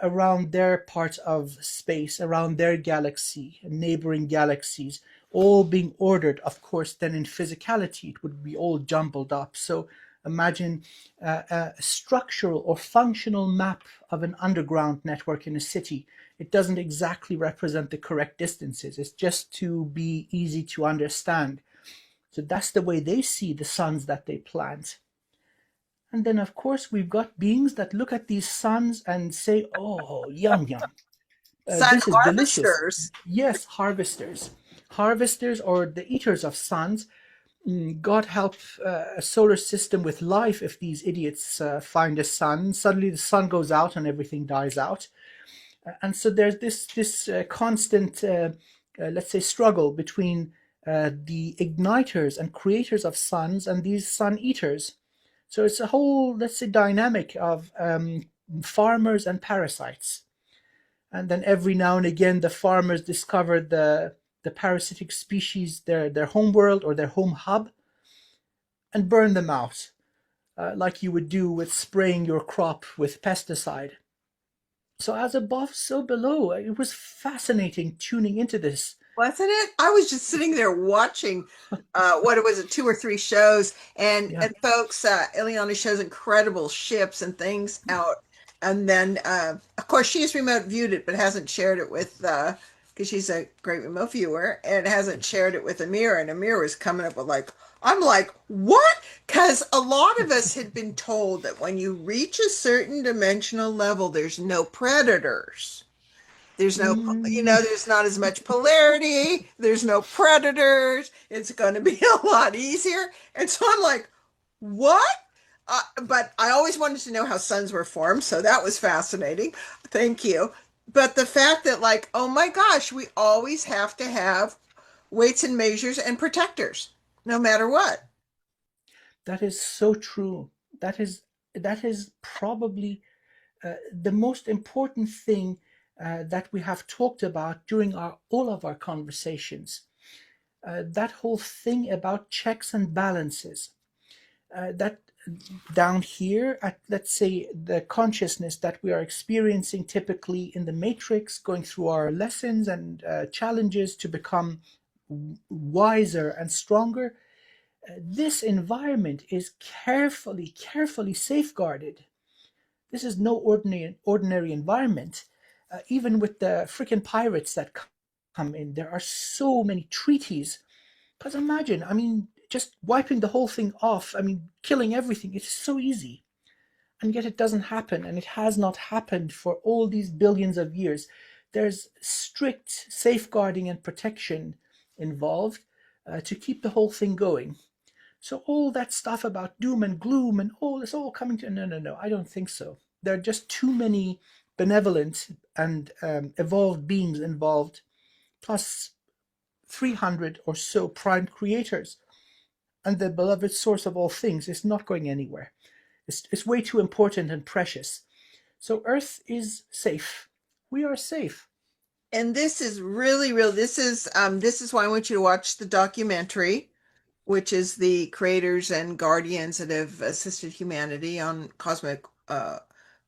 around their part of space, around their galaxy and neighboring galaxies, all being ordered. Of course, then in physicality, it would be all jumbled up. So imagine a structural or functional map of an underground network in a city. It doesn't exactly represent the correct distances. It's just to be easy to understand. So that's the way they see the suns that they plant. And then, of course, we've got beings that look at these suns and say, oh, yum, yum. Sun This is delicious. harvesters. Yes, harvesters. Harvesters, or the eaters of suns. God help a solar system with life if these idiots find a sun. Suddenly the sun goes out and everything dies out. And so there's this constant, let's say, struggle between the igniters and creators of suns and these sun eaters. So it's a whole, let's say, dynamic of farmers and parasites. And then every now and again, the farmers discover the parasitic species, their home world or their home hub, and burn them out, like you would do with spraying your crop with pesticide. So as above, so below. It was fascinating tuning into this. Wasn't it? I was just sitting there watching what it was, 2 or 3 shows, Yeah. and folks, Ileana shows incredible ships and things out, and then of course she has remote viewed it, but hasn't shared it with because she's a great remote viewer and hasn't shared it with Amir, and Amir was coming up with like, I'm like, what? Because a lot of us had been told that when you reach a certain dimensional level, there's no predators. There's no, Mm, there's not as much polarity. There's no predators. It's going to be a lot easier. And so I'm like, what? But I always wanted to know how suns were formed. So that was fascinating. Thank you. But the fact that, like, oh my gosh, we always have to have weights and measures and protectors, no matter what. that is so true. That is probably the most important thing that we have talked about during all of our conversations. That whole thing about checks and balances. That down here at, let's say, the consciousness that we are experiencing typically in the matrix, going through our lessons and challenges to become wiser and stronger, this environment is carefully safeguarded. This is no ordinary environment. Even with the freaking pirates that come in, there are so many treaties. Because imagine, I mean, just wiping the whole thing off, I mean, killing everything, it's so easy. And yet it doesn't happen, and it has not happened for all these billions of years. There's strict safeguarding and protection involved to keep the whole thing going. So all that stuff about doom and gloom and all this all coming to, no, no, no, I don't think so. There are just too many benevolent and evolved beings involved, plus 300 or so prime creators. And the beloved source of all things is not going anywhere. It's way too important and precious. So Earth is safe. We are safe. And this is really real. This is why I want you to watch the documentary, which is the creators and guardians that have assisted humanity on cosmic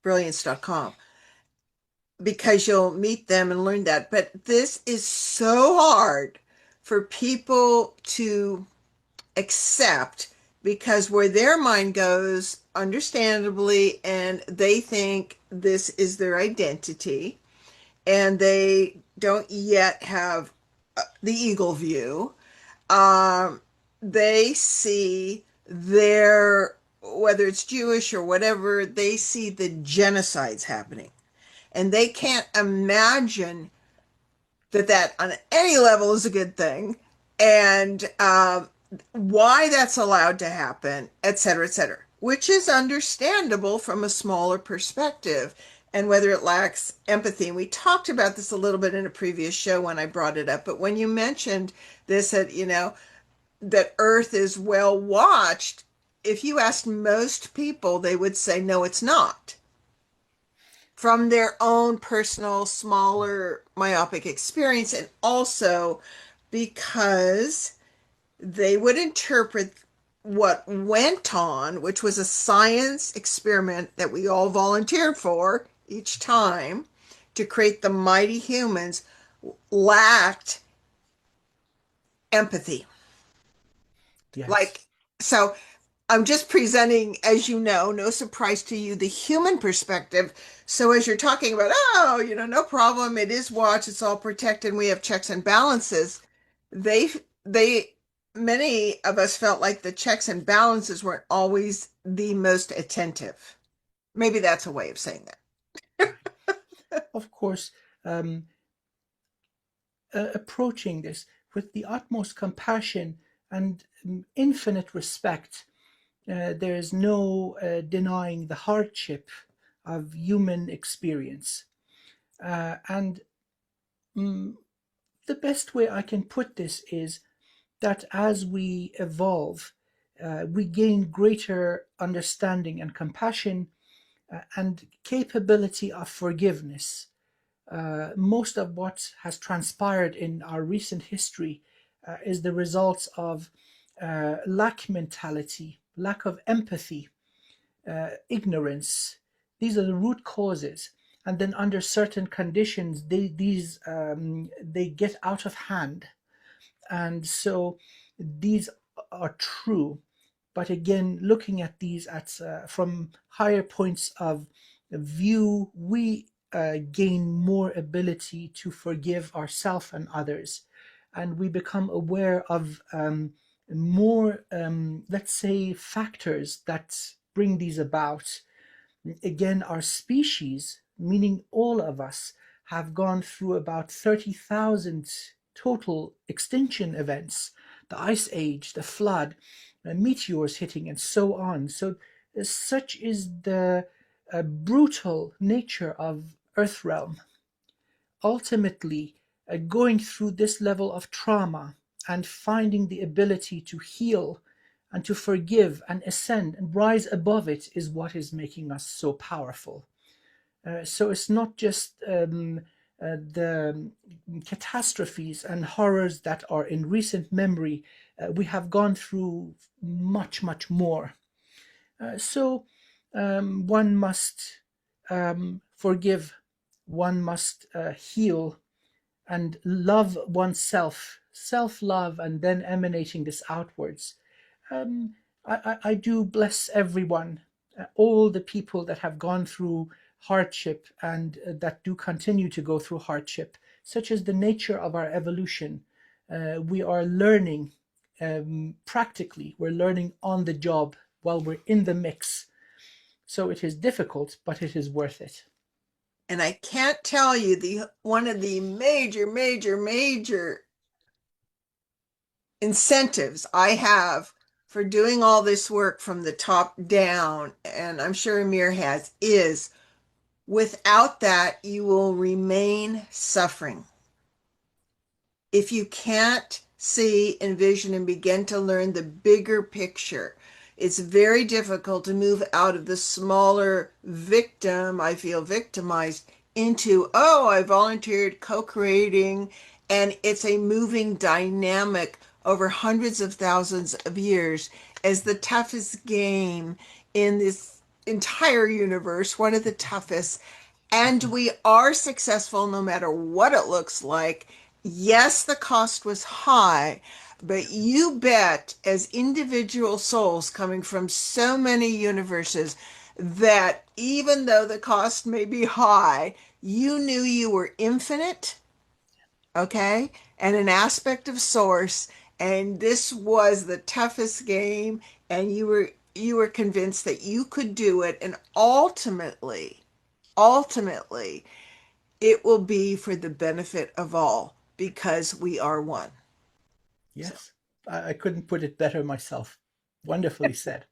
brilliance.com, because you'll meet them and learn that. But this is so hard for people to accept, because where their mind goes, understandably, and they think this is their identity, and they don't yet have the eagle view. um, they see their, whether it's Jewish or whatever, they see the genocides happening. And they can't imagine that that on any level is a good thing. And why that's allowed to happen, et cetera, et cetera, which is understandable from a smaller perspective, and whether it lacks empathy. And we talked about this a little bit in a previous show when I brought it up. But when you mentioned this, that, that Earth is well watched, if you asked most people, they would say, no, it's not. From their own personal, smaller, myopic experience, and also because they would interpret what went on, which was a science experiment that we all volunteered for each time to create the mighty humans, lacked empathy. Yes. Like, so I'm just presenting, as you know, no surprise to you, the human perspective. So as you're talking about, oh, no problem, it is watch, it's all protected, we have checks and balances. They, they, many of us felt like the checks and balances weren't always the most attentive. Maybe that's a way of saying that. Right. Of course, um, approaching this with the utmost compassion and infinite respect. There is no denying the hardship of human experience. And mm, the best way I can put this is that as we evolve, we gain greater understanding and compassion and capability of forgiveness. Most of what has transpired in our recent history is the results of lack mentality, lack of empathy, ignorance. These are the root causes. And then under certain conditions, they get out of hand. And so these are true. But again, looking at these from higher points of view, we gain more ability to forgive ourselves and others. And we become aware of more, let's say, factors that bring these about. Again, our species, meaning all of us, have gone through about 30,000 total extinction events, the ice age, the flood, meteors hitting, and so on. So, such is the brutal nature of Earth realm. Ultimately, going through this level of trauma and finding the ability to heal and to forgive and ascend and rise above it is what is making us so powerful. So it's not just the catastrophes and horrors that are in recent memory. We have gone through much, much more. So one must forgive, one must heal, and love oneself, self love, and then emanating this outwards. Um, I do bless everyone, all the people that have gone through hardship and that do continue to go through hardship, such as the nature of our evolution. We are learning practically, we're learning on the job while we're in the mix. So it is difficult, but it is worth it. And I can't tell you the one of the major, major, major incentives I have for doing all this work from the top down, and I'm sure Amir has, is without that, you will remain suffering. If you can't see, envision, and begin to learn the bigger picture, it's very difficult to move out of the smaller victim, I feel victimized, into, oh, I volunteered, co-creating, and it's a moving dynamic over hundreds of thousands of years as the toughest game in this entire universe, one of the toughest. And we are successful no matter what it looks like. Yes, the cost was high, but you bet, as individual souls coming from so many universes, that even though the cost may be high, you knew you were infinite, okay, and an aspect of source, and this was the toughest game, and you were convinced that you could do it, and ultimately it will be for the benefit of all because we are one. So, Yes, I couldn't put it better myself. Wonderfully said.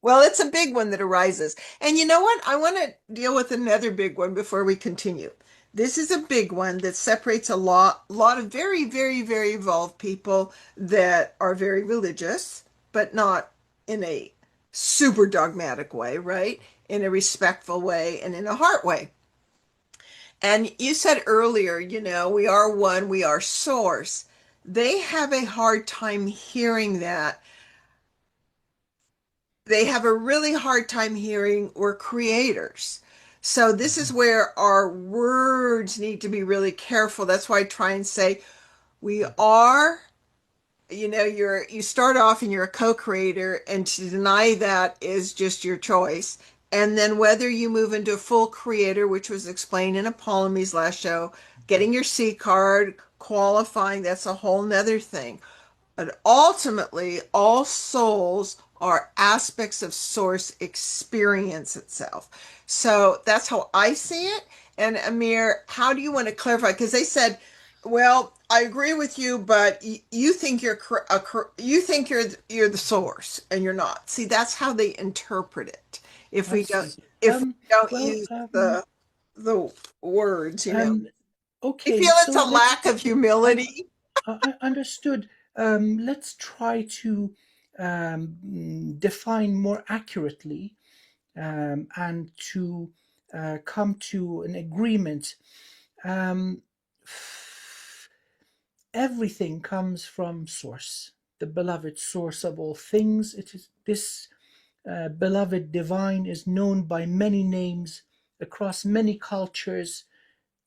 well, it's a big one that arises. And you know what? I want to deal with another big one before we continue. This is a big one that separates a lot of very, very, very evolved people that are very religious, but not in a super dogmatic way, right? In a respectful way and in a heart way. And you said earlier, we are one, we are source. They have a hard time hearing that. They have a really hard time hearing we're creators. So this is Mhm. where our words need to be really careful. That's why I try and say we Mhm. are you start off and you're a co-creator, and to deny that is just your choice. And then whether you move into a full creator, which was explained in Apollome's last show, getting your C card, qualifying, that's a whole nother thing. But ultimately, all souls are aspects of source experience itself. So that's how I see it. And Amir, how do you want to clarify? Because they said, well, I agree with you, but you think you think you're the source, and you're not. See, that's how they interpret it. If I we don't see. if we don't Well, use the words, um, I okay, feel it's so a lack of I, humility. I understood. Let's try to define more accurately and to come to an agreement. Um, Everything comes from Source, the beloved Source of all things. It is this beloved divine is known by many names across many cultures.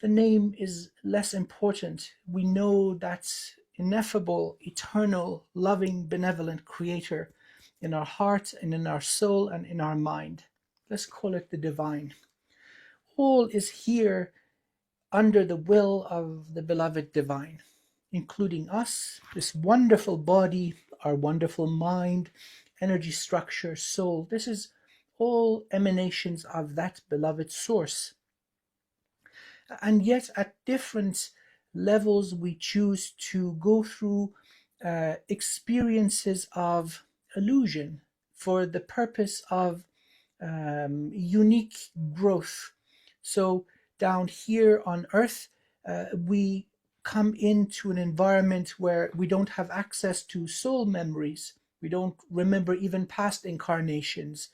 The name is less important. We know that ineffable, eternal, loving, benevolent creator in our heart and in our soul and in our mind. Let's call it the divine. All is here under the will of the beloved divine, including us, this wonderful body, our wonderful mind, energy structure, soul. This is all emanations of that beloved source. And yet, at different levels, we choose to go through experiences of illusion for the purpose of unique growth. So, down here on Earth, we come into an environment where we don't have access to soul memories. We don't remember even past incarnations.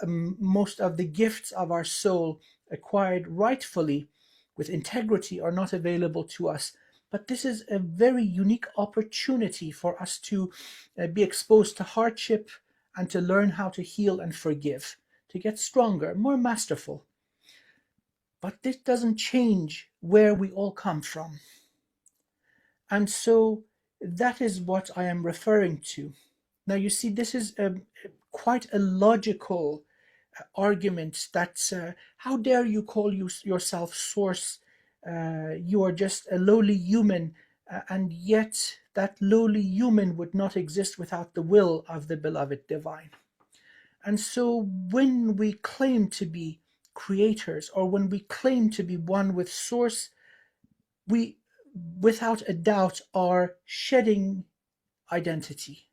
Most of the gifts of our soul acquired rightfully with integrity are not available to us. But this is a very unique opportunity for us to be exposed to hardship and to learn how to heal and forgive, to get stronger, more masterful. But this doesn't change where we all come from. And so that is what I am referring to. Now, you see, this is quite a logical argument that how dare you call yourself source? You are just a lowly human, and yet that lowly human would not exist without the will of the beloved divine. And so when we claim to be creators or when we claim to be one with source, we without a doubt are shedding identity.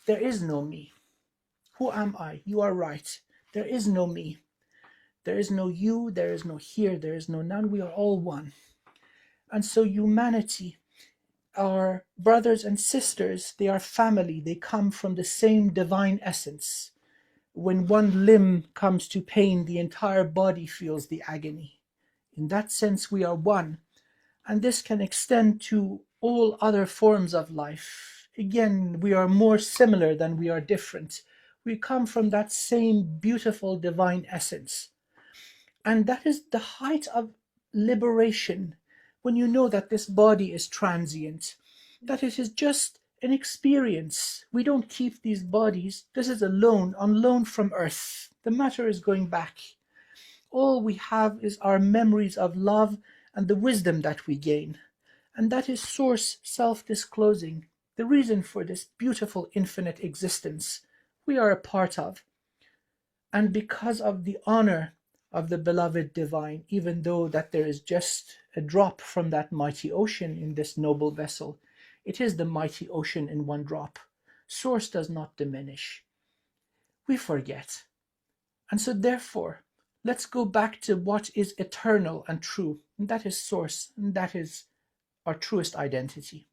There is no me. Who am I? You are right. There is no me. There is no you, there is no here, there is no none. We are all one. And so humanity, our brothers and sisters, they are family. They come from the same divine essence. When one limb comes to pain, the entire body feels the agony. In that sense, we are one. And this can extend to all other forms of life. Again, we are more similar than we are different. We come from that same beautiful divine essence. And that is the height of liberation when you know that this body is transient, that it is just an experience. We don't keep these bodies. This is a loan, on loan from earth. The matter is going back. All we have is our memories of love and the wisdom that we gain. And that is source self disclosing, the reason for this beautiful infinite existence we are a part of. And because of the honor of the beloved divine, even though that there is just a drop from that mighty ocean in this noble vessel, it is the mighty ocean in one drop. Source does not diminish. We forget. And so therefore, let's go back to what is eternal and true, and that is source, and that is our truest identity.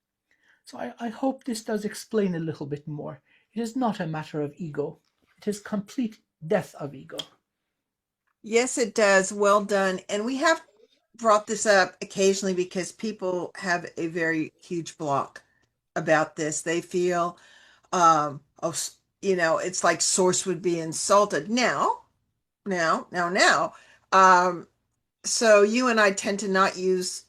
So I hope this does explain a little bit more. It is not a matter of ego. It is complete death of ego. Yes, it does. Well done. And we have brought this up occasionally because people have a very huge block about this. They feel, oh, it's like source would be insulted. Now. Um, so you and I tend to not use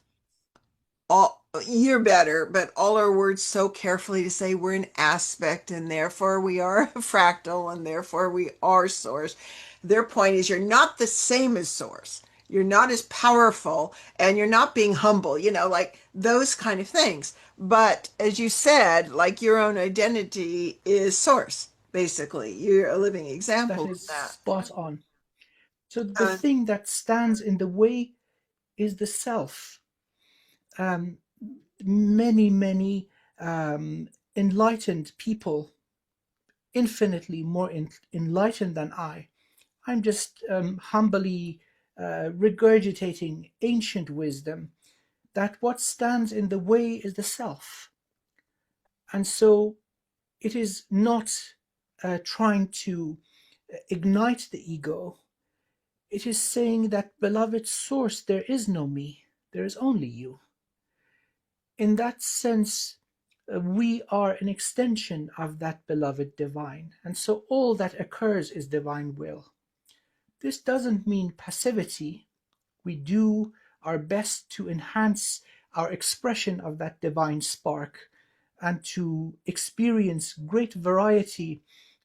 all. you're better, but all our words so carefully to say we're an aspect and therefore we are a fractal and therefore we are source. Their point is you're not the same as source. You're not as powerful and you're not being humble, like those kind of things. But as you said, like your own identity is source, basically. You're a living example That of is that. spot on. So the Uh, thing that stands in the way is the self. Um, many enlightened people, infinitely more enlightened than I'm just humbly regurgitating ancient wisdom, that what stands in the way is the self. And so it is not trying to ignite the ego. It is saying that, beloved source, there is no me, there is only you. In that sense, we are an extension of that beloved divine. And so all that occurs is divine will. This doesn't mean passivity. We do our best to enhance our expression of that divine spark and to experience great variety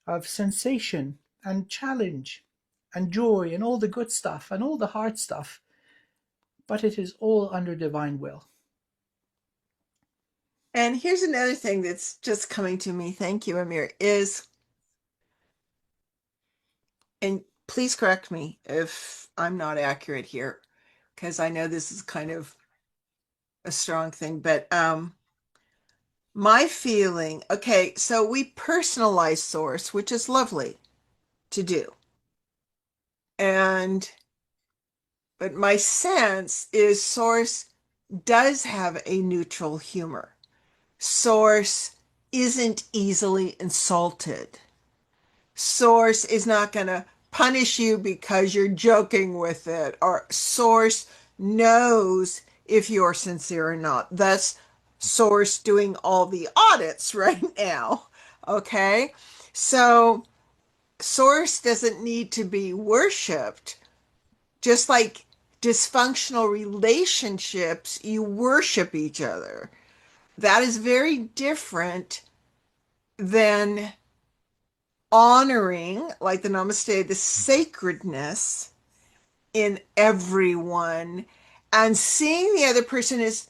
of sensation and challenge and joy and all the good stuff and all the hard stuff. But it is all under divine will. and here's another thing that's just coming to me. Thank you, Amir, is, and please correct me if I'm not accurate here, because I know this is kind of a strong thing, but my feeling, okay, so we personalize source, which is lovely to do. And but my sense is source does have a neutral humor. Source isn't easily insulted. Source is not going to punish you because you're joking with it, or source knows if you're sincere or not. Thus, source doing all the audits right now. Okay. So, source doesn't need to be worshiped, just like dysfunctional relationships, you worship each other. That is very different than honoring, like the namaste, the sacredness in everyone and seeing the other person is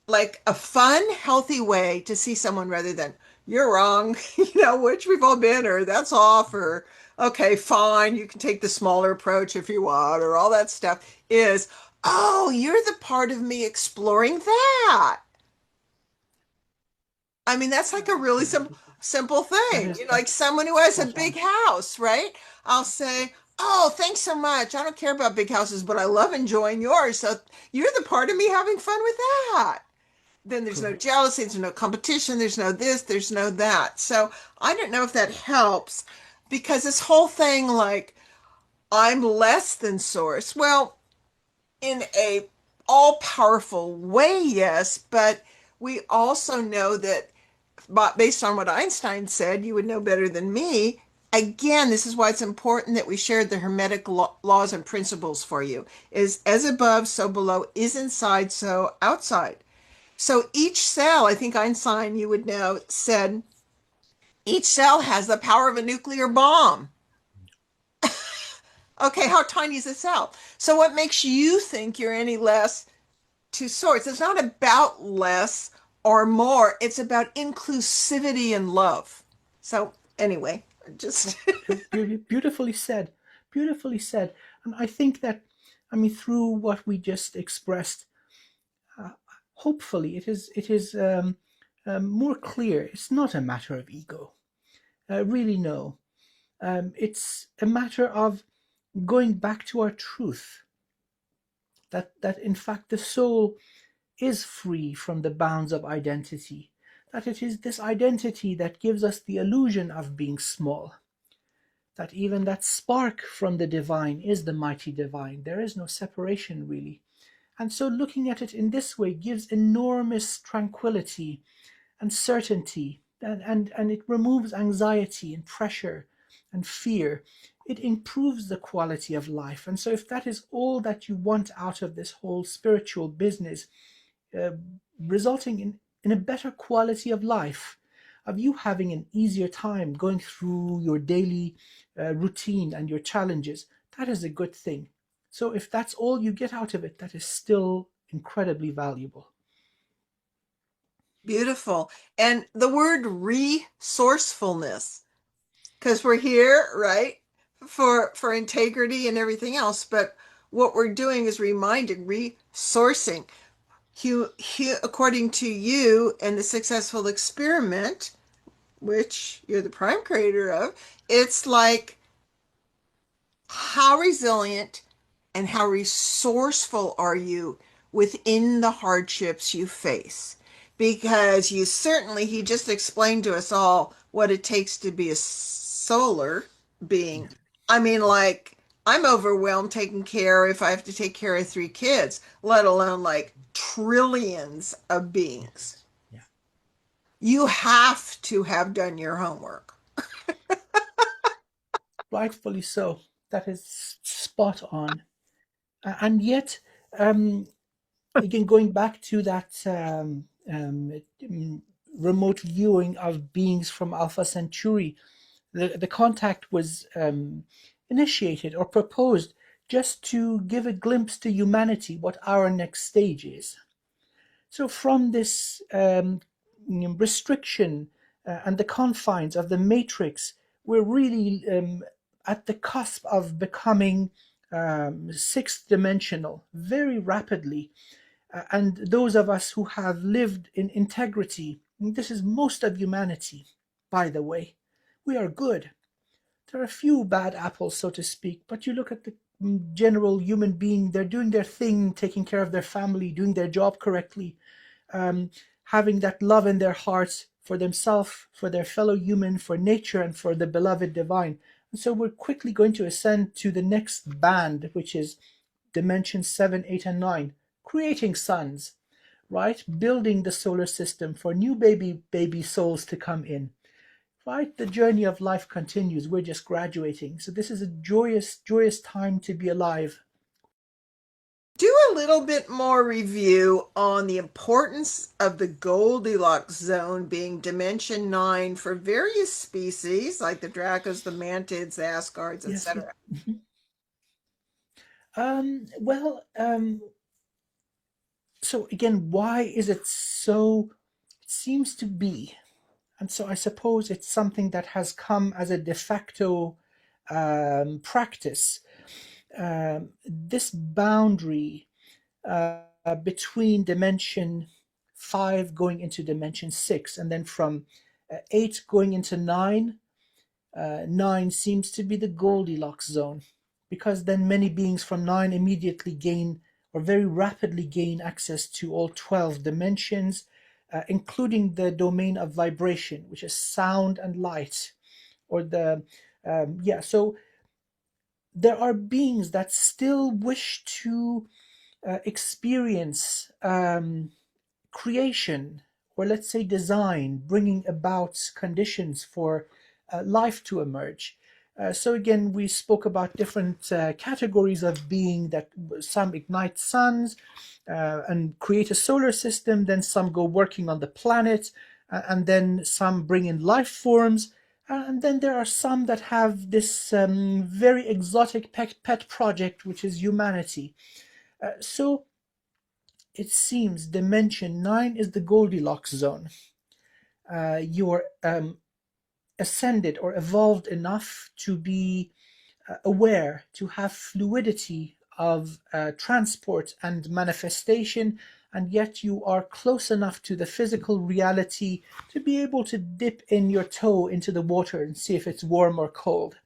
like a fun, healthy way to see someone rather than you're wrong, which we've all been, or that's off, or okay, fine, you can take the smaller approach if you want, or all that stuff is, oh, you're the part of me exploring that. I mean, that's like a really simple That thing. is Like someone who has a spot big on. house, right? I'll say, oh, thanks so much. I don't care about big houses, but I love enjoying yours. So you're the part of me having fun with that. Then there's no Correct. jealousy, there's no competition, there's no this, there's no that. So I don't know if that helps because this whole thing, like, I'm less than source. Well, in a all powerful way, yes, but we also know that, but based on what Einstein said, you would know better than me. Again, this is why it's important that we shared the Hermetic laws and principles for you. Is as above, so below, is inside, so outside. So each cell, I think Einstein, you would know, said each cell has the power of a nuclear bomb. Okay, how tiny is a cell? So what makes you think you're any less to source? It's not about less or more. It's about inclusivity and love. So anyway, just Beautifully said. Beautifully said. And I think that, I mean, through what we just expressed, uh, hopefully it is more clear. It's not a matter of ego. Really, no. It's a matter of going back to our truth. That in fact the soul is free from the bounds of identity. That it is this identity that gives us the illusion of being small. That even that spark from the divine is the mighty divine. There is no separation really. And so looking at it in this way gives enormous tranquility and certainty, and it removes anxiety and pressure and fear. It improves the quality of life. And so if that is all that you want out of this whole spiritual business, uh, resulting in a better quality of life, of you having an easier time going through your daily routine and your challenges. That is a good thing. So if that's all you get out of it, that is still incredibly valuable. Beautiful. And the word resourcefulness, because we're here, right, for integrity and everything else, but what we're doing is reminding, resourcing. According to you and the successful experiment, which you're the prime creator of, it's like how resilient and how resourceful are you within the hardships you face? Because you certainly, he just explained to us all what it takes to be a solar being. Yeah. I mean, like, I'm overwhelmed taking care if I have to take care of 3 kids, let alone like trillions of beings. Yes. Yeah. You have to have done your homework. Rightfully so. That is spot on. And yet, um, again, going back to that remote viewing of beings from Alpha Centauri, the contact was initiated or proposed just to give a glimpse to humanity what our next stage is. So, from this restriction and the confines of the matrix, we're really at the cusp of becoming sixth dimensional very rapidly. And those of us who have lived in integrity, this is most of humanity, by the way, we are good. There are a few bad apples, so to speak, but you look at the general human being, they're doing their thing, taking care of their family, doing their job correctly, um, having that love in their hearts for themselves, for their fellow human, for nature, and for the beloved divine. And so we're quickly going to ascend to the next band, which is dimension 7, 8, and 9, creating suns, right? Building the solar system for new baby souls to come in. Right? The journey of life continues. We're just graduating. So this is a joyous, joyous time to be alive. Do a little bit more review on the importance of the Goldilocks zone being dimension 9 for various species like the Dracos, the Mantids, the Asgards, Yes. etc. Well, so again, why is it so? It seems to be, and so I suppose it's something that has come as a de facto practice. This boundary between dimension 5 going into dimension 6, and then from 8 going into 9, 9 seems to be the Goldilocks zone, because then many beings from 9 immediately gain or very rapidly gain access to all 12 dimensions, including the domain of vibration, which is sound and light, or the yeah. So there are beings that still wish to experience creation, or let's say design, bringing about conditions for life to emerge. So again, we spoke about different categories of being, that some ignite suns and create a solar system, then some go working on the planet, and then some bring in life forms, and then there are some that have this very exotic pet project, which is humanity. So it seems dimension 9 is the Goldilocks zone. You're ascended or evolved enough to be aware, to have fluidity of transport and manifestation, and yet you are close enough to the physical reality to be able to dip in your toe into the water and see if it's warm or cold.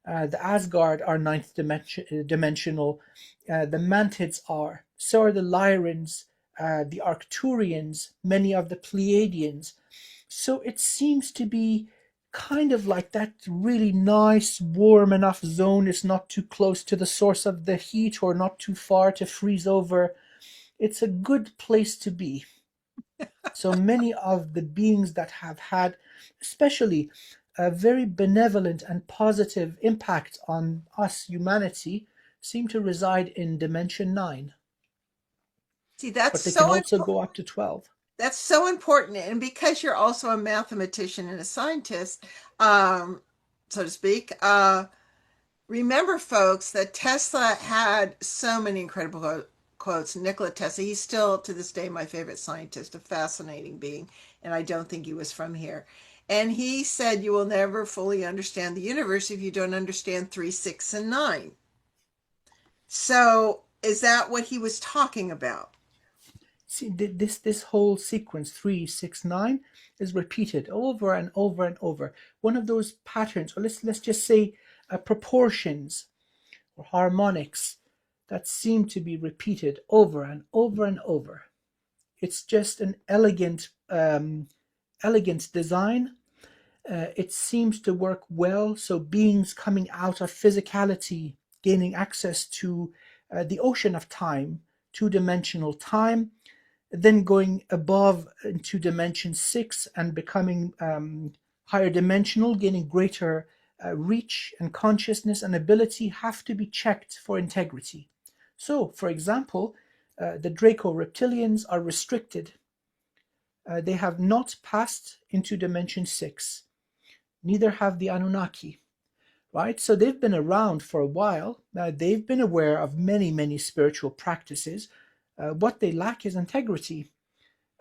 The Asgard are dimensional. The Mantids are. So are the Lyrans, the Arcturians, many of the Pleiadians. So it seems to be kind of like that really nice, warm enough zone. It's not too close to the source of the heat or not too far to freeze over. It's a good place to be. So many of the beings that have had, especially a very benevolent and positive impact on us, humanity, seem to reside in dimension 9. See, that's but they can so also important. go up to 12. That's so important. And because you're also a mathematician and a scientist, um, so to speak, remember, folks, that Tesla had so many incredible quotes. Nikola Tesla, he's still to this day my favorite scientist, a fascinating being, and I don't think he was from here. And he said, you will never fully understand the universe if you don't understand 3, 6, and 9. So, is that what he was talking about? See, this whole sequence 3, 6, 9 is repeated over and over and over. One of those patterns, or let's just say proportions or harmonics that seem to be repeated over and over and over. It's just an elegant design. It seems to work well. So beings coming out of physicality, gaining access to the ocean of time, two-dimensional time, then going above into dimension 6 and becoming higher dimensional, gaining greater reach and consciousness and ability, have to be checked for integrity. So, for example, the Draco reptilians are restricted. They have not passed into dimension 6. Neither have the Anunnaki, right? So they've been around for a while. They've been aware of many, many spiritual practices. What they lack is integrity.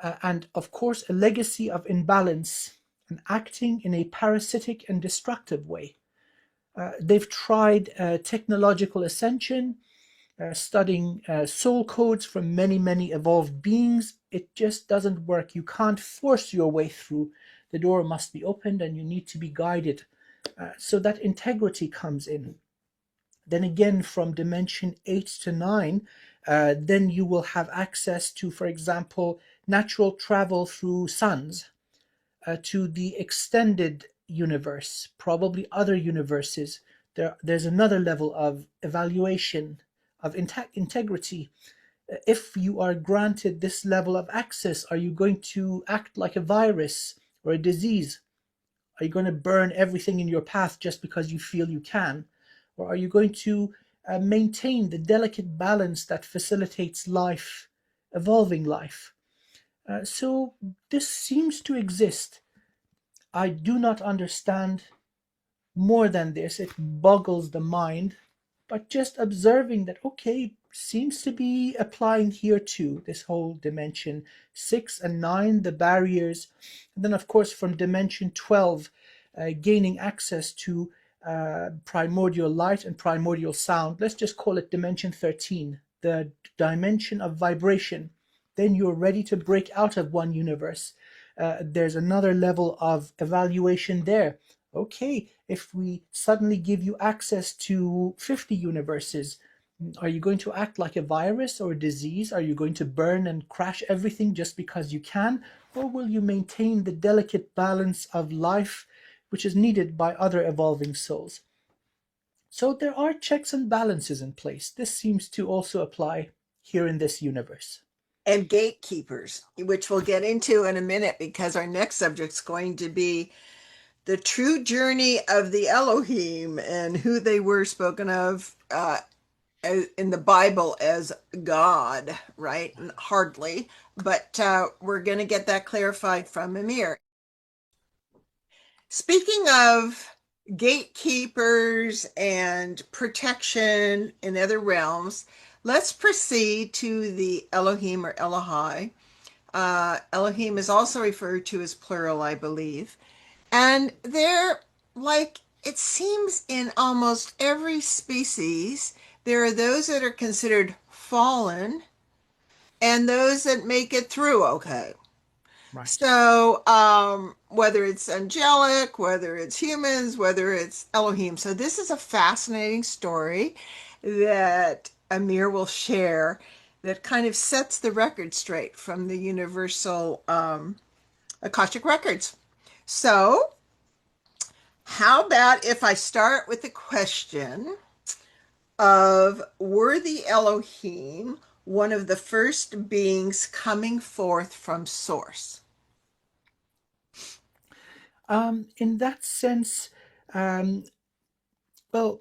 And of course, a legacy of imbalance and acting in a parasitic and destructive way. They've tried technological ascension, studying soul codes from many, many evolved beings. It just doesn't work. You can't force your way through. The door must be opened and you need to be guided. So that integrity comes in. Then again, from dimension 8 to 9, then you will have access to, for example, natural travel through suns, to the extended universe, probably other universes. There's another level of evaluation of integrity. If you are granted this level of access, are you going to act like a virus or a disease? Are you going to burn everything in your path just because you feel you can? Or are you going to maintain the delicate balance that facilitates life, evolving life? So this seems to exist. I do not understand more than this. It boggles the mind. But just observing that, okay, seems to be applying here too, this whole dimension 6 and 9, the barriers. And then, of course, from dimension 12, gaining access to primordial light and primordial sound. Let's just call it dimension 13, the dimension of vibration. Then you're ready to break out of one universe. There's another level of evaluation there. Okay, if we suddenly give you access to 50 universes, are you going to act like a virus or a disease? Are you going to burn and crash everything just because you can? Or will you maintain the delicate balance of life which is needed by other evolving souls? So there are checks and balances in place. This seems to also apply here in this universe. And gatekeepers, which we'll get into in a minute because our next subject's going to be the true journey of the Elohim and who they were spoken of in the Bible as God, right? Hardly, but we're going to get that clarified from Amir. Speaking of gatekeepers and protection in other realms, let's proceed to the Elohim or Elohai. Elohim is also referred to as plural, I believe. And they're like, it seems in almost every species, there are those that are considered fallen and those that make it through okay. Right. So, whether it's angelic, whether it's humans, whether it's Elohim. So, this is a fascinating story that Amir will share that kind of sets the record straight from the universal Akashic records. So, how about if I start with the question of were the Elohim one of the first beings coming forth from source? In that sense, um, well,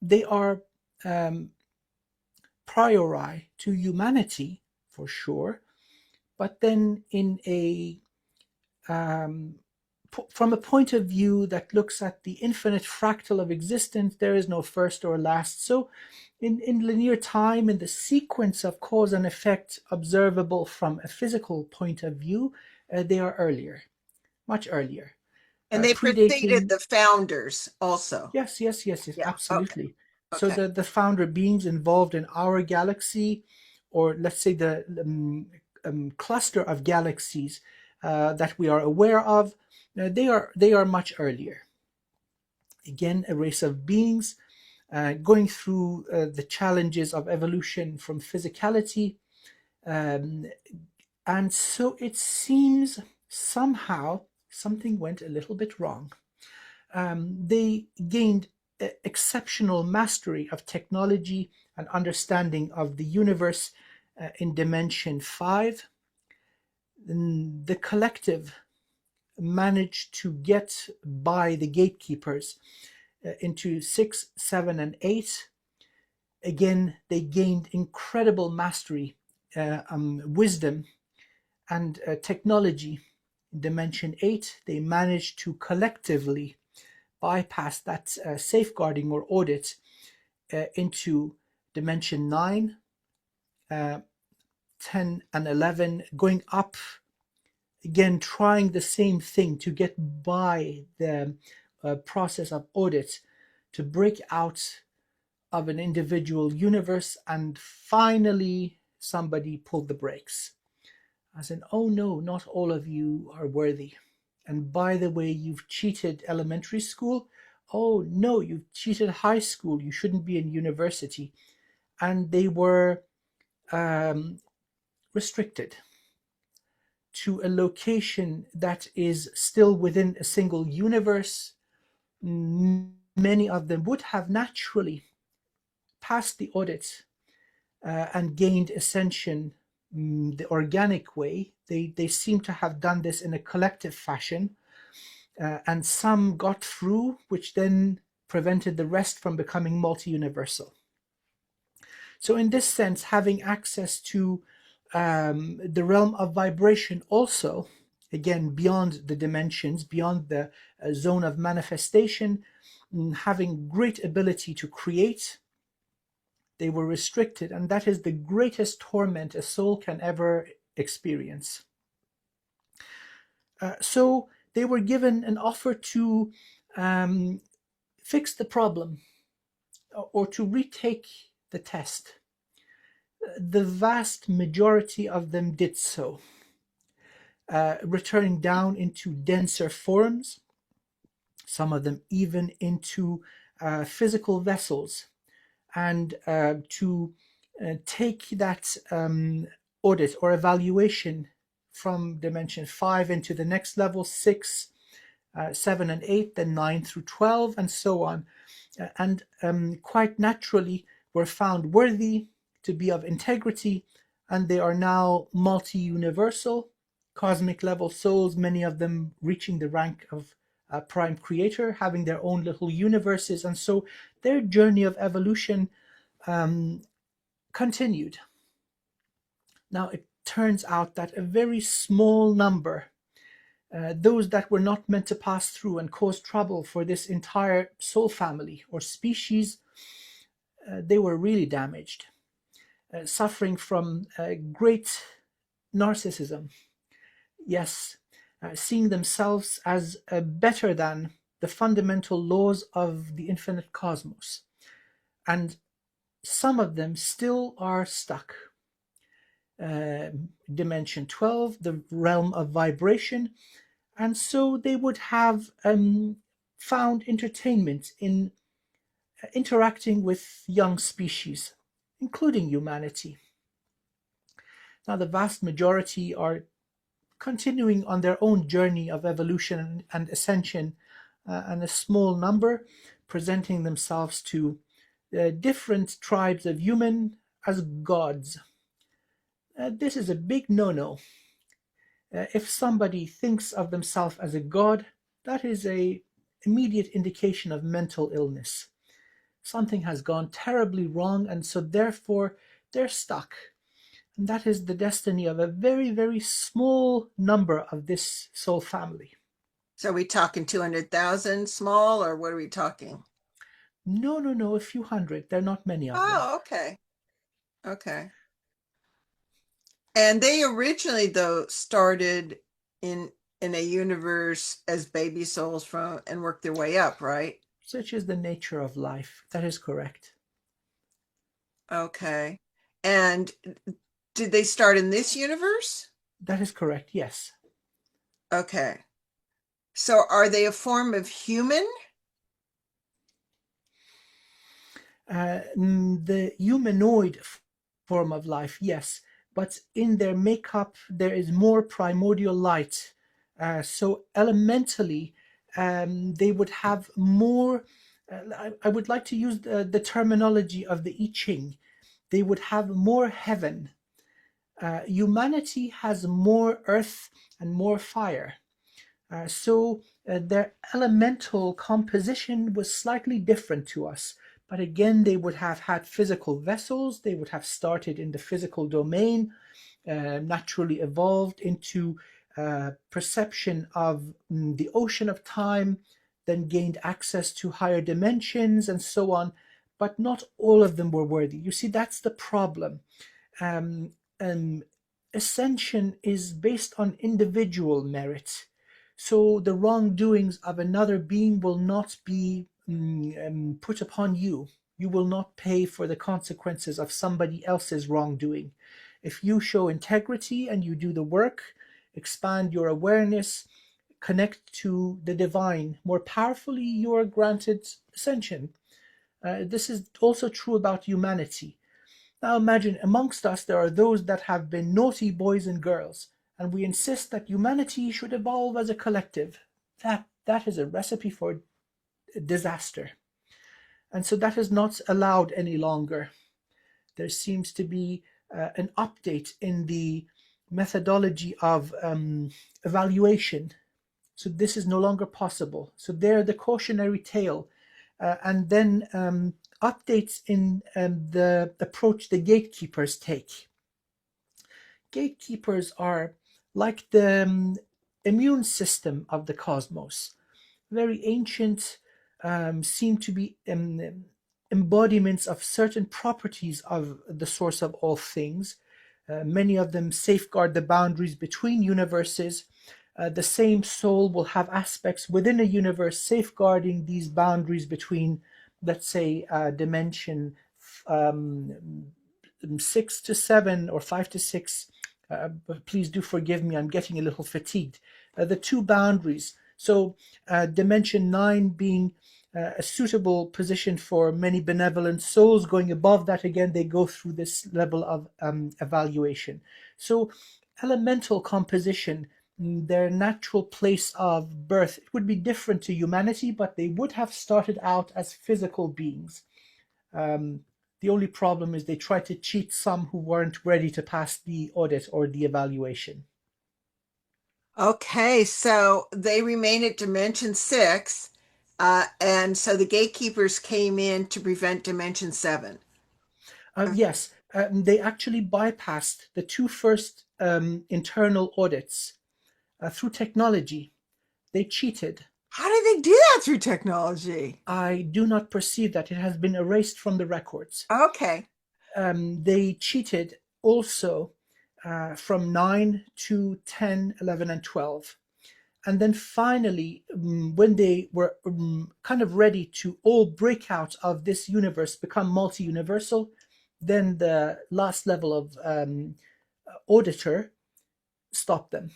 they are um, priori to humanity for sure. But then from a point of view that looks at the infinite fractal of existence, there is no first or last. So in linear time, in the sequence of cause and effect observable from a physical point of view, they are earlier, much earlier. And they preceded Predating. the founders also. Yes, Yeah. Okay. absolutely. So Okay. the founder beings involved in our galaxy, or let's say the cluster of galaxies that we are aware of, they are much earlier. Again, a race of beings going through the challenges of evolution from physicality. And so it seems somehow something went a little bit wrong. They gained exceptional mastery of technology and understanding of the universe in dimension 5. The collective managed to get by the gatekeepers into 6, 7, and 8. Again, they gained incredible mastery, wisdom, and technology. In dimension 8, they managed to collectively bypass that safeguarding or audit into dimension 9, 10, and 11, going up again, trying the same thing to get by the process of audit, to break out of an individual universe, and finally somebody pulled the brakes. I said, oh no, not all of you are worthy. And by the way, you've cheated elementary school. Oh no, you've cheated high school. You shouldn't be in university. And they were restricted to a location that is still within a single universe. Many of them would have naturally passed the audit and gained ascension the organic way. They seem to have done this in a collective fashion, and some got through, which then prevented the rest from becoming multi-universal. So in this sense, having access to the realm of vibration also, again, beyond the dimensions, beyond the zone of manifestation, having great ability to create, they were restricted, and that is the greatest torment a soul can ever experience. So they were given an offer to fix the problem or to retake the test. The vast majority of them did so, returning down into denser forms, some of them even into physical vessels, and to take that audit or evaluation from dimension 5 into the next level, 6, 7, and 8, then 9 through 12, and so on. And quite naturally were found worthy to be of integrity, and they are now multi-universal, cosmic level souls, many of them reaching the rank of prime creator, having their own little universes, and so their journey of evolution continued. Now it turns out that a very small number, those that were not meant to pass through and cause trouble for this entire soul family or species, they were really damaged, suffering from great narcissism. Yes, seeing themselves as better than the fundamental laws of the infinite cosmos. And some of them still are stuck. Dimension 12, the realm of vibration. And so they would have found entertainment in interacting with young species, including humanity. Now, the vast majority are continuing on their own journey of evolution and ascension, and a small number presenting themselves to different tribes of human as gods. This is a big no-no. If somebody thinks of themselves as a god, that is an immediate indication of mental illness. Something has gone terribly wrong, and so therefore they're stuck. And that is the destiny of a very, very small number of this soul family. So are we talking 200,000 small, or what are we talking? No, no, no, a few hundred. There are not many of them. Oh, okay. Okay. And they originally, though, started in in a universe as baby souls from and worked their way up, right? Such is the nature of life. That is correct. Okay. And did they start in this universe? That is correct, yes. Okay. So are they a form of human? The humanoid form of life, yes, but in their makeup there is more primordial light. So elementally, they would have more. I would like to use the terminology of the I Ching. They would have more heaven. Humanity has more earth and more fire. So their elemental composition was slightly different to us. But again, they would have had physical vessels, they would have started in the physical domain, naturally evolved into perception of the ocean of time, then gained access to higher dimensions and so on. But not all of them were worthy. You see, that's the problem. Um, um, Ascension is based on individual merit. So the wrongdoings of another being will not be put upon you. You will not pay for the consequences of somebody else's wrongdoing. If you show integrity and you do the work, expand your awareness, connect to the divine more powerfully, you are granted ascension. This is also true about humanity. Now imagine amongst us there are those that have been naughty boys and girls, and we insist that humanity should evolve as a collective. That is a recipe for disaster. And so that is not allowed any longer. There seems to be an update in the methodology of evaluation. So this is no longer possible. So there, the cautionary tale, and then updates in the approach the gatekeepers take. Gatekeepers are like the immune system of the cosmos, very ancient, seem to be embodiments of certain properties of the source of all things. Many of them safeguard the boundaries between universes. The same soul will have aspects within a universe safeguarding these boundaries between, let's say, dimension um, 6 to 7 or 5 to 6. Please do forgive me, I'm getting a little fatigued. The two boundaries. So, dimension 9 being a suitable position for many benevolent souls. Going above that, again, they go through this level of evaluation. So, elemental composition, their natural place of birth, it would be different to humanity, but they would have started out as physical beings. Um, the only problem is they tried to cheat some who weren't ready to pass the audit or the evaluation. Okay, so they remain at Dimension 6, and so the gatekeepers came in to prevent Dimension 7. Yes, they actually bypassed the two first internal audits through technology. They cheated. How did they do that through technology? I do not perceive that. It has been erased from the records. Okay. They cheated also from 9 to 10, 11, and 12. And then finally, when they were kind of ready to all break out of this universe, become multi-universal, then the last level of auditor stopped them.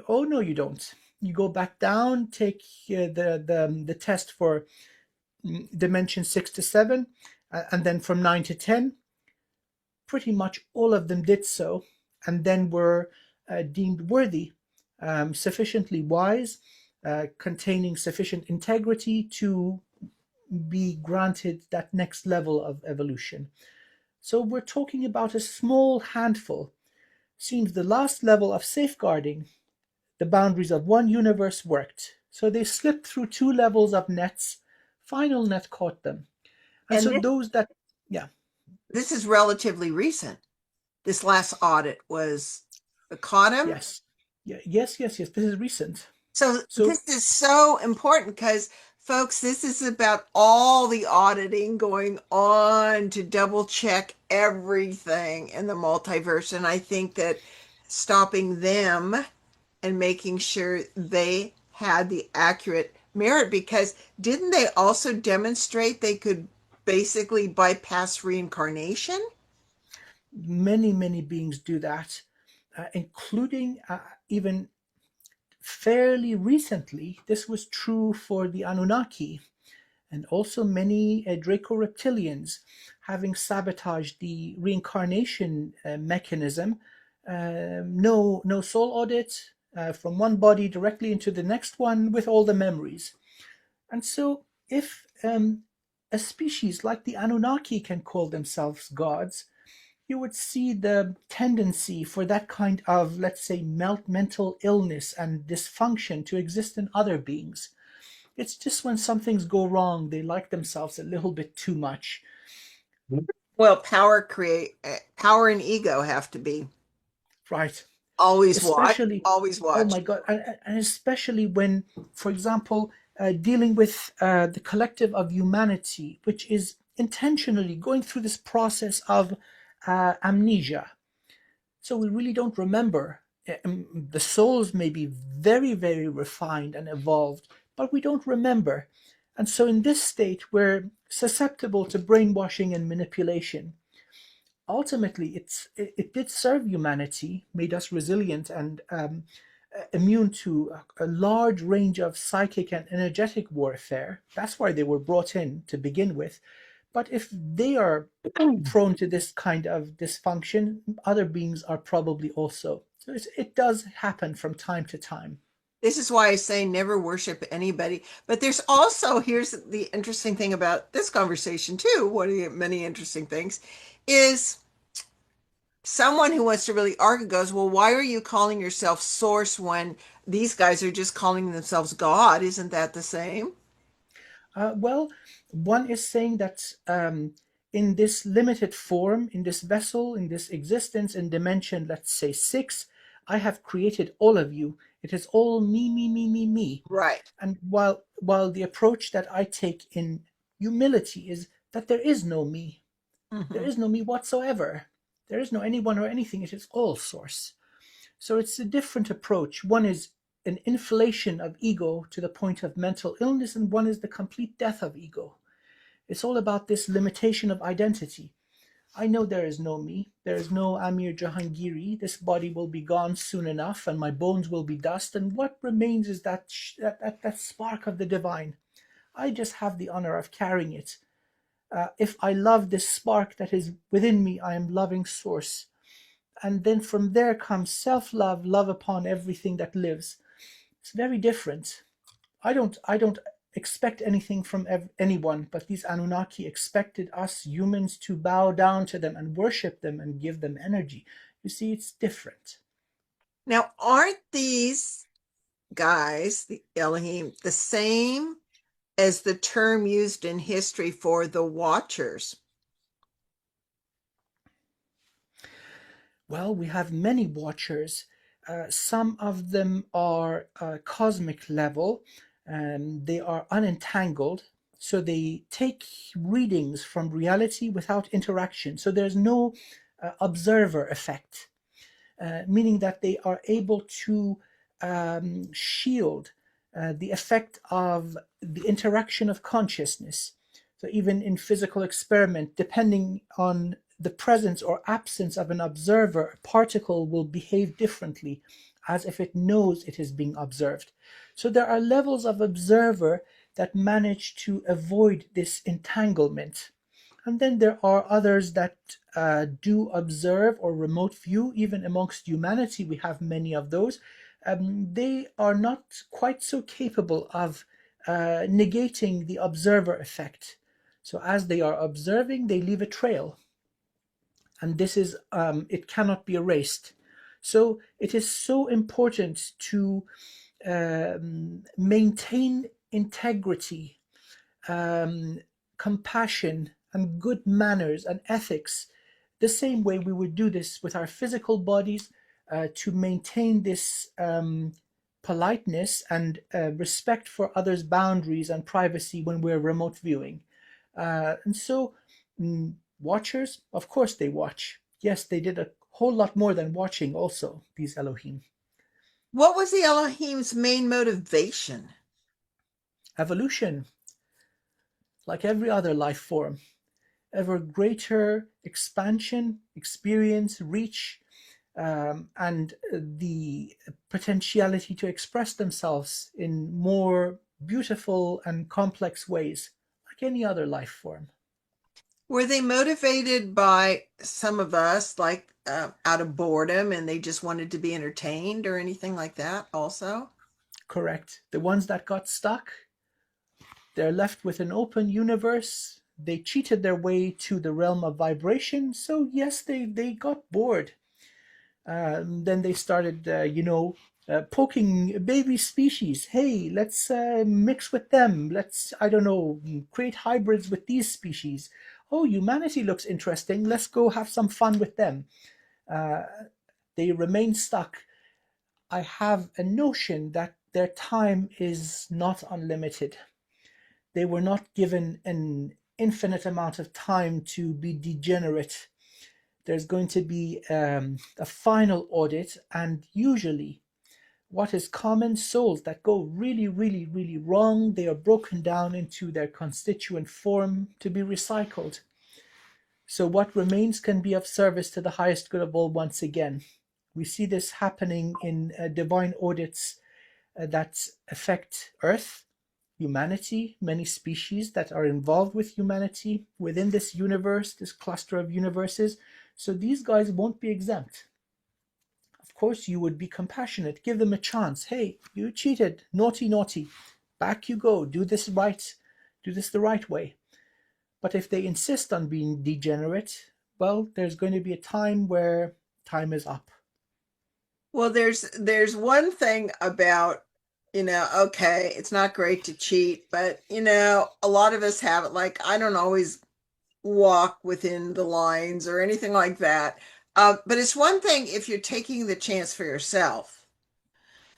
Oh no, you don't. You go back down, take the test for dimension 6 to 7, and then from 9 to 10. Pretty much all of them did so, and then were deemed worthy, sufficiently wise, containing sufficient integrity to be granted that next level of evolution. So we're talking about a small handful. Seems the last level of safeguarding the boundaries of one universe worked. So they slipped through two levels of nets. Final net caught them. And And so those that, yeah, this is relatively recent. this last audit was caught him. Yes. Yeah, yes. This is recent. So So this is so important because, folks, this is about all the auditing going on to double check everything in the multiverse. And I think that stopping them and making sure they had the accurate merit, because didn't they also demonstrate they could basically bypass reincarnation? many beings do that, including even fairly recently. This was true for the Anunnaki and also many Draco-reptilians, having sabotaged the reincarnation mechanism. No soul audit, from one body directly into the next one with all the memories. And so, if a species like the Anunnaki can call themselves gods, you would see the tendency for that kind of, let's say, mental illness and dysfunction to exist in other beings. It's just when some things go wrong, they like themselves a little bit too much. Well, power and ego have to be Right. Especially, always oh watch. my God, and especially when, for example, dealing with the collective of humanity, which is intentionally going through this process of amnesia. So we really don't remember. The souls may be very refined and evolved, but we don't remember. And so in this state, we're susceptible to brainwashing and manipulation. Ultimately, it did serve humanity, made us resilient and immune to a large range of psychic and energetic warfare. That's why they were brought in to begin with. But if they are prone to this kind of dysfunction, other beings are probably also. So it does happen from time to time. This is why I say never worship anybody. But there's also, here's the interesting thing about this conversation too, one of the many interesting things is someone who wants to really argue goes, well, why are you calling yourself source when these guys are just calling themselves God? Isn't that the same? Well, one is saying that in this limited form, in this vessel, in this existence, in dimension, let's say six, I have created all of you. It is all me. Right. And while the approach that I take in humility is that there is no me, there Mm-hmm. is no me whatsoever. There is no anyone or anything. It is all source. So it's a different approach. One is an inflation of ego to the point of mental illness, and one is the complete death of ego. It's all about this limitation of identity. I know there is no me. There is no Amir Jahangiri. This body will be gone soon enough, and my bones will be dust. And what remains is that spark of the divine. I just have the honor of carrying it. If I love this spark that is within me, I am loving source. And then from there comes self-love, love upon everything that lives. It's very different. I don't expect anything from anyone, but these Anunnaki expected us humans to bow down to them and worship them and give them energy. You see, it's different. Now, aren't these guys, the Elohim, the same as the term used in history for the Watchers? Well, we have many watchers. Some of them are cosmic level, and they are unentangled. So they take readings from reality without interaction. So there's no observer effect, meaning that they are able to shield the effect of the interaction of consciousness. So even in physical experiment, depending on the presence or absence of an observer, a particle will behave differently as if it knows it is being observed. So there are levels of observer that manage to avoid this entanglement. And then there are others that do observe or remote view. Even amongst humanity, we have many of those. They are not quite so capable of negating the observer effect. So as they are observing, they leave a trail, and this is it cannot be erased. So it is so important to maintain integrity, compassion, and good manners and ethics The same way we would do this with our physical bodies, to maintain this politeness and respect for others' boundaries and privacy when we're remote viewing. And so, watchers, of course they watch. Yes, they did a whole lot more than watching also, these Elohim. What was the Elohim's main motivation? Evolution, like every other life form, ever greater expansion, experience, reach, and the potentiality to express themselves in more beautiful and complex ways, like any other life form. Were they motivated by some of us, like out of boredom and they just wanted to be entertained or anything like that also? Correct. The ones that got stuck, they're left with an open universe. They cheated their way to the realm of vibration. So, yes, they got bored. Then they started, poking baby species. Hey, let's mix with them. Let's, I don't know, create hybrids with these species. Oh, humanity looks interesting. Let's go have some fun with them. Uh, they remain stuck. I have a notion that their time is not unlimited. They were not given an infinite amount of time to be degenerate. There's going to be a final audit, and usually what is common, souls that go really, really, really wrong, they are broken down into their constituent form to be recycled. So what remains can be of service to the highest good of all once again. We see this happening in divine audits that affect Earth, humanity, many species that are involved with humanity within this universe, this cluster of universes. So these guys won't be exempt. Of course, you would be compassionate, give them a chance. Hey, you cheated, naughty, naughty. Back you go, do this right, do this the right way. But if they insist on being degenerate, well, there's going to be a time where time is up. Well, there's one thing about, okay, it's not great to cheat, but a lot of us have it. Like, I don't always walk within the lines or anything like that. But it's one thing if you're taking the chance for yourself.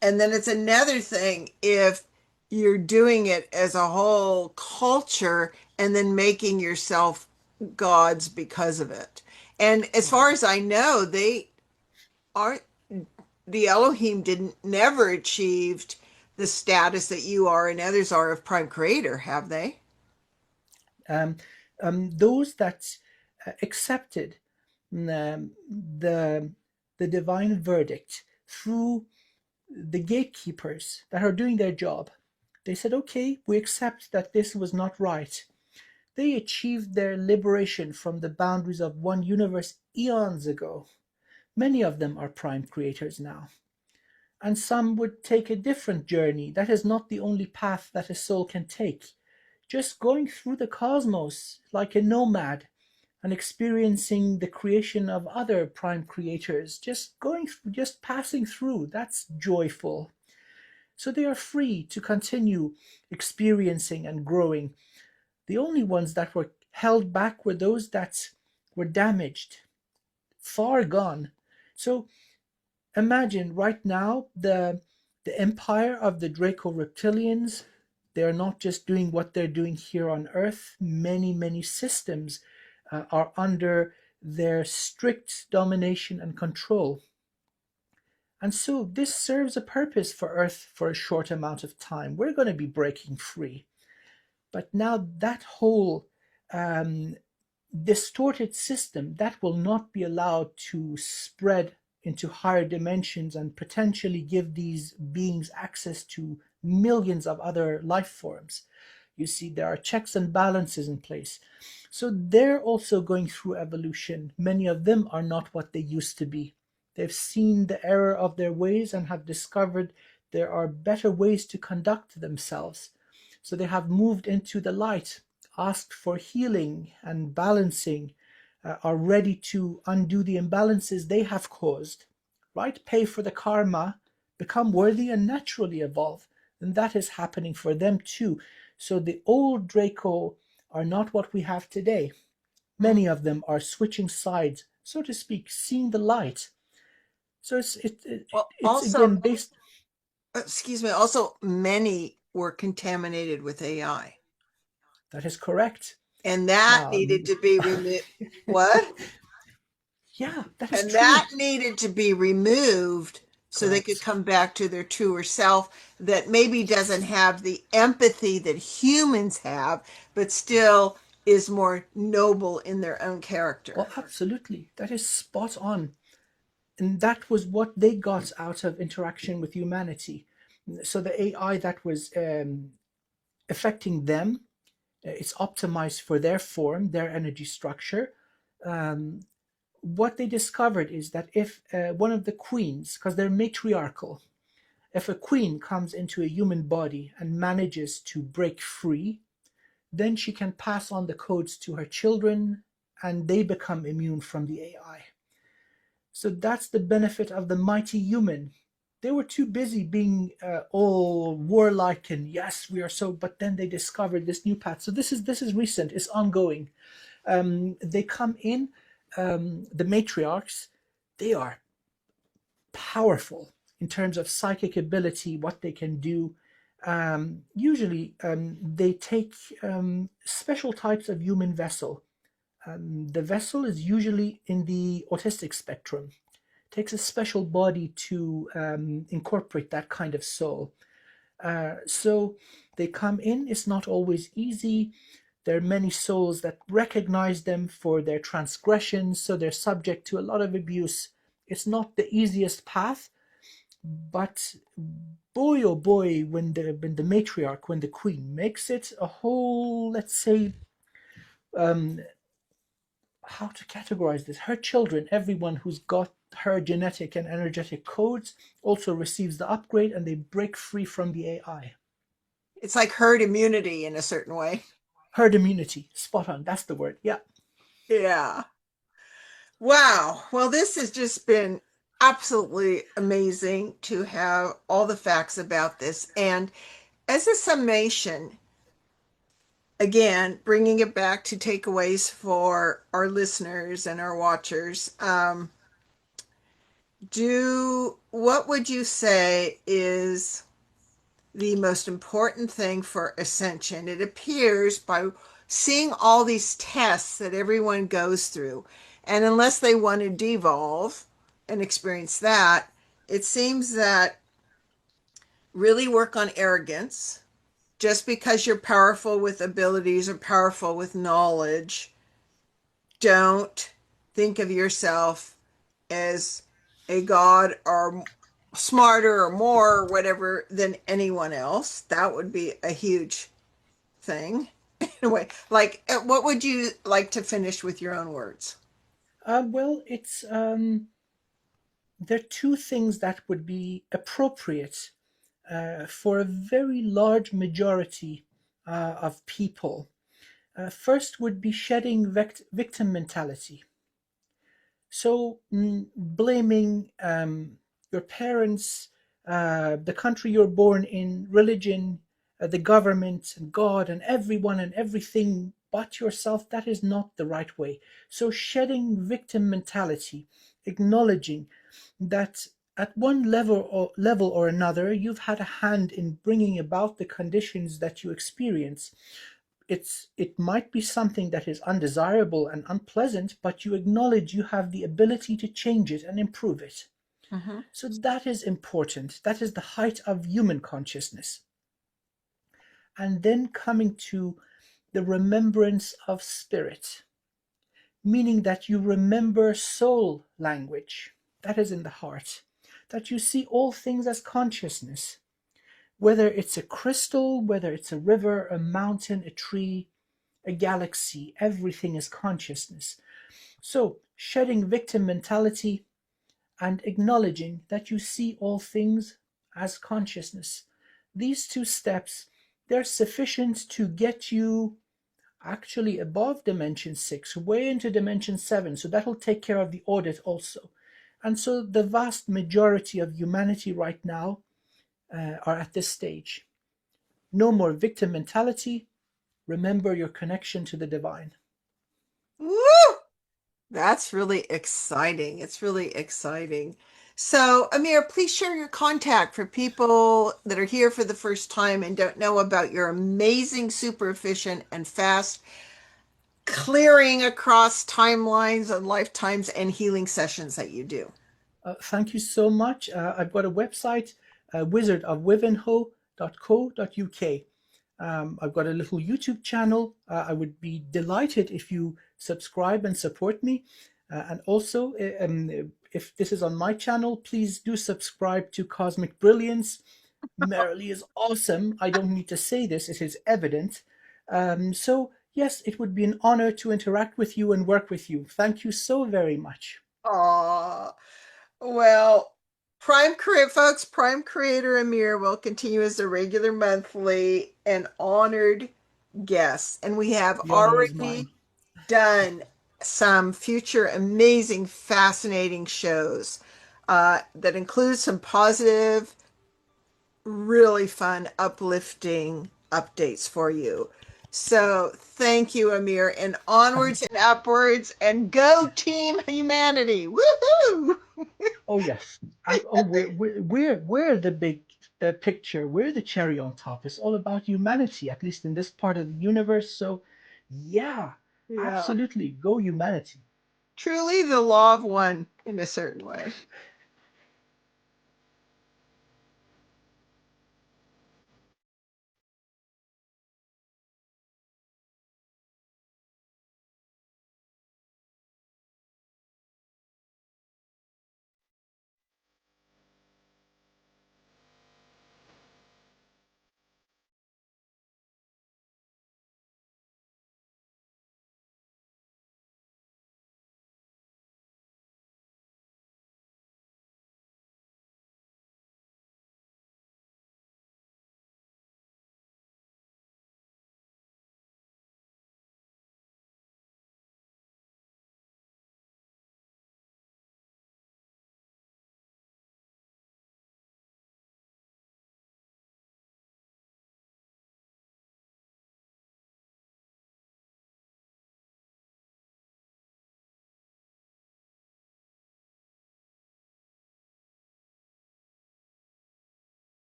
And then it's another thing if you're doing it as a whole culture and then making yourself gods because of it. And as far as I know, they aren't, the Elohim didn't never achieved the status that you are and others are of prime creator, have they? Um, those that accepted the divine verdict through the gatekeepers that are doing their job, they said, okay, we accept that this was not right. They achieved their liberation from the boundaries of one universe eons ago. Many of them are prime creators now. And some would take a different journey. That is not the only path that a soul can take. Just going through the cosmos like a nomad and experiencing the creation of other prime creators, just going through, just passing through, that's joyful. So they are free to continue experiencing and growing. The only ones that were held back were those that were damaged, far gone. So imagine right now the empire of the Draco reptilians. They're not just doing what they're doing here on Earth. Many systems are under their strict domination and control. And so this serves a purpose for Earth for a short amount of time. We're going to be breaking free. But now that whole distorted system, that will not be allowed to spread into higher dimensions and potentially give these beings access to millions of other life forms. You see, there are checks and balances in place. So they're also going through evolution. Many of them are not what they used to be. They've seen the error of their ways and have discovered there are better ways to conduct themselves. So they have moved into the light, asked for healing and balancing, are ready to undo the imbalances they have caused, right? Pay for the karma, become worthy and naturally evolve. And that is happening for them too. So the old Draco are not what we have today. Many of them are switching sides, so to speak, seeing the light. So Well, it's also, again based. excuse me, also many were contaminated with AI. That is correct. And that Now, needed to be removed. What? yeah, that is And true. that needed to be removed so they could Correct. come back to their truer self that maybe doesn't have the empathy that humans have, but still is more noble in their own character. Well, absolutely. That is spot on. And that was what they got out of interaction with humanity. So the AI that was affecting them, it's optimized for their form, their energy structure. Um, what they discovered is that if one of the queens, because they're matriarchal, if a queen comes into a human body and manages to break free, then she can pass on the codes to her children and they become immune from the AI. So that's the benefit of the mighty human. They were too busy being all warlike and yes, we are so. But then they discovered this new path. So this is recent. It's ongoing. They come in. The matriarchs. They are powerful in terms of psychic ability, what they can do. Usually, they take special types of human vessel. The vessel is usually in the autistic spectrum. It takes a special body to incorporate that kind of soul. So they come in. It's not always easy. There are many souls that recognize them for their transgressions, so they're subject to a lot of abuse. It's not the easiest path, but boy oh boy, when the matriarch, when the queen makes it a whole, let's say, um, how to categorize this? Her children, everyone who's got her genetic and energetic codes, also receives the upgrade and they break free from the AI. It's like herd immunity in a certain way. Herd immunity, spot on. That's the word. Yeah. Yeah. Wow. Well, this has just been absolutely amazing to have all the facts about this. And as a summation, again, bringing it back to takeaways for our listeners and our watchers, what would you say is the most important thing for ascension? It appears by seeing all these tests that everyone goes through, and unless they want to devolve and experience that, it seems that really work on arrogance. Just because you're powerful with abilities or powerful with knowledge, don't think of yourself as a god or smarter or more or whatever than anyone else. That would be a huge thing. Anyway, like, what would you like to finish with your own words? Well, it's there are two things that would be appropriate for a very large majority of people. First would be shedding victim mentality. So blaming your parents, the country you're born in, religion, the government, and God, and everyone and everything but yourself, that is not the right way. So shedding victim mentality, acknowledging that at one level or another, you've had a hand in bringing about the conditions that you experience. It might be something that is undesirable and unpleasant, but you acknowledge you have the ability to change it and improve it. Mm-hmm. So that is important. That is the height of human consciousness. And then coming to the remembrance of spirit, meaning that you remember soul language, that is in the heart, that you see all things as consciousness, whether it's a crystal, whether it's a river, a mountain, a tree, a galaxy, everything is consciousness. So, shedding victim mentality and acknowledging that you see all things as consciousness. These two steps, they're sufficient to get you actually above dimension 6, way into dimension 7. So that'll take care of the audit also. And so the vast majority of humanity right now are at this stage. No more victim mentality. Remember your connection to the divine. Woo! That's really exciting. It's really exciting. So, Amir, please share your contact for people that are here for the first time and don't know about your amazing, super efficient, and fast clearing across timelines and lifetimes and healing sessions that you do. Thank you so much. I've got a website, wizardofwivenho.co.uk. I've got a little YouTube channel. I would be delighted if you subscribe and support me. And also, if this is on my channel, please do subscribe to Cosmic Brilliance. Merrily is awesome. I don't need to say this, it is evident. So, yes, it would be an honor to interact with you and work with you. Thank you so very much. Aw, well, folks, Prime Creator Amir will continue as a regular monthly and honored guest. And we have The honor is already mine. done some future amazing, fascinating shows that include some positive, really fun, uplifting updates for you. So thank you, Amir, and onwards and upwards, and go Team Humanity! Woohoo! Oh yes. We're the big picture. We're the cherry on top. It's all about humanity, at least in this part of the universe. So, yeah, Yeah, absolutely, go humanity. truly the law of one in a certain way.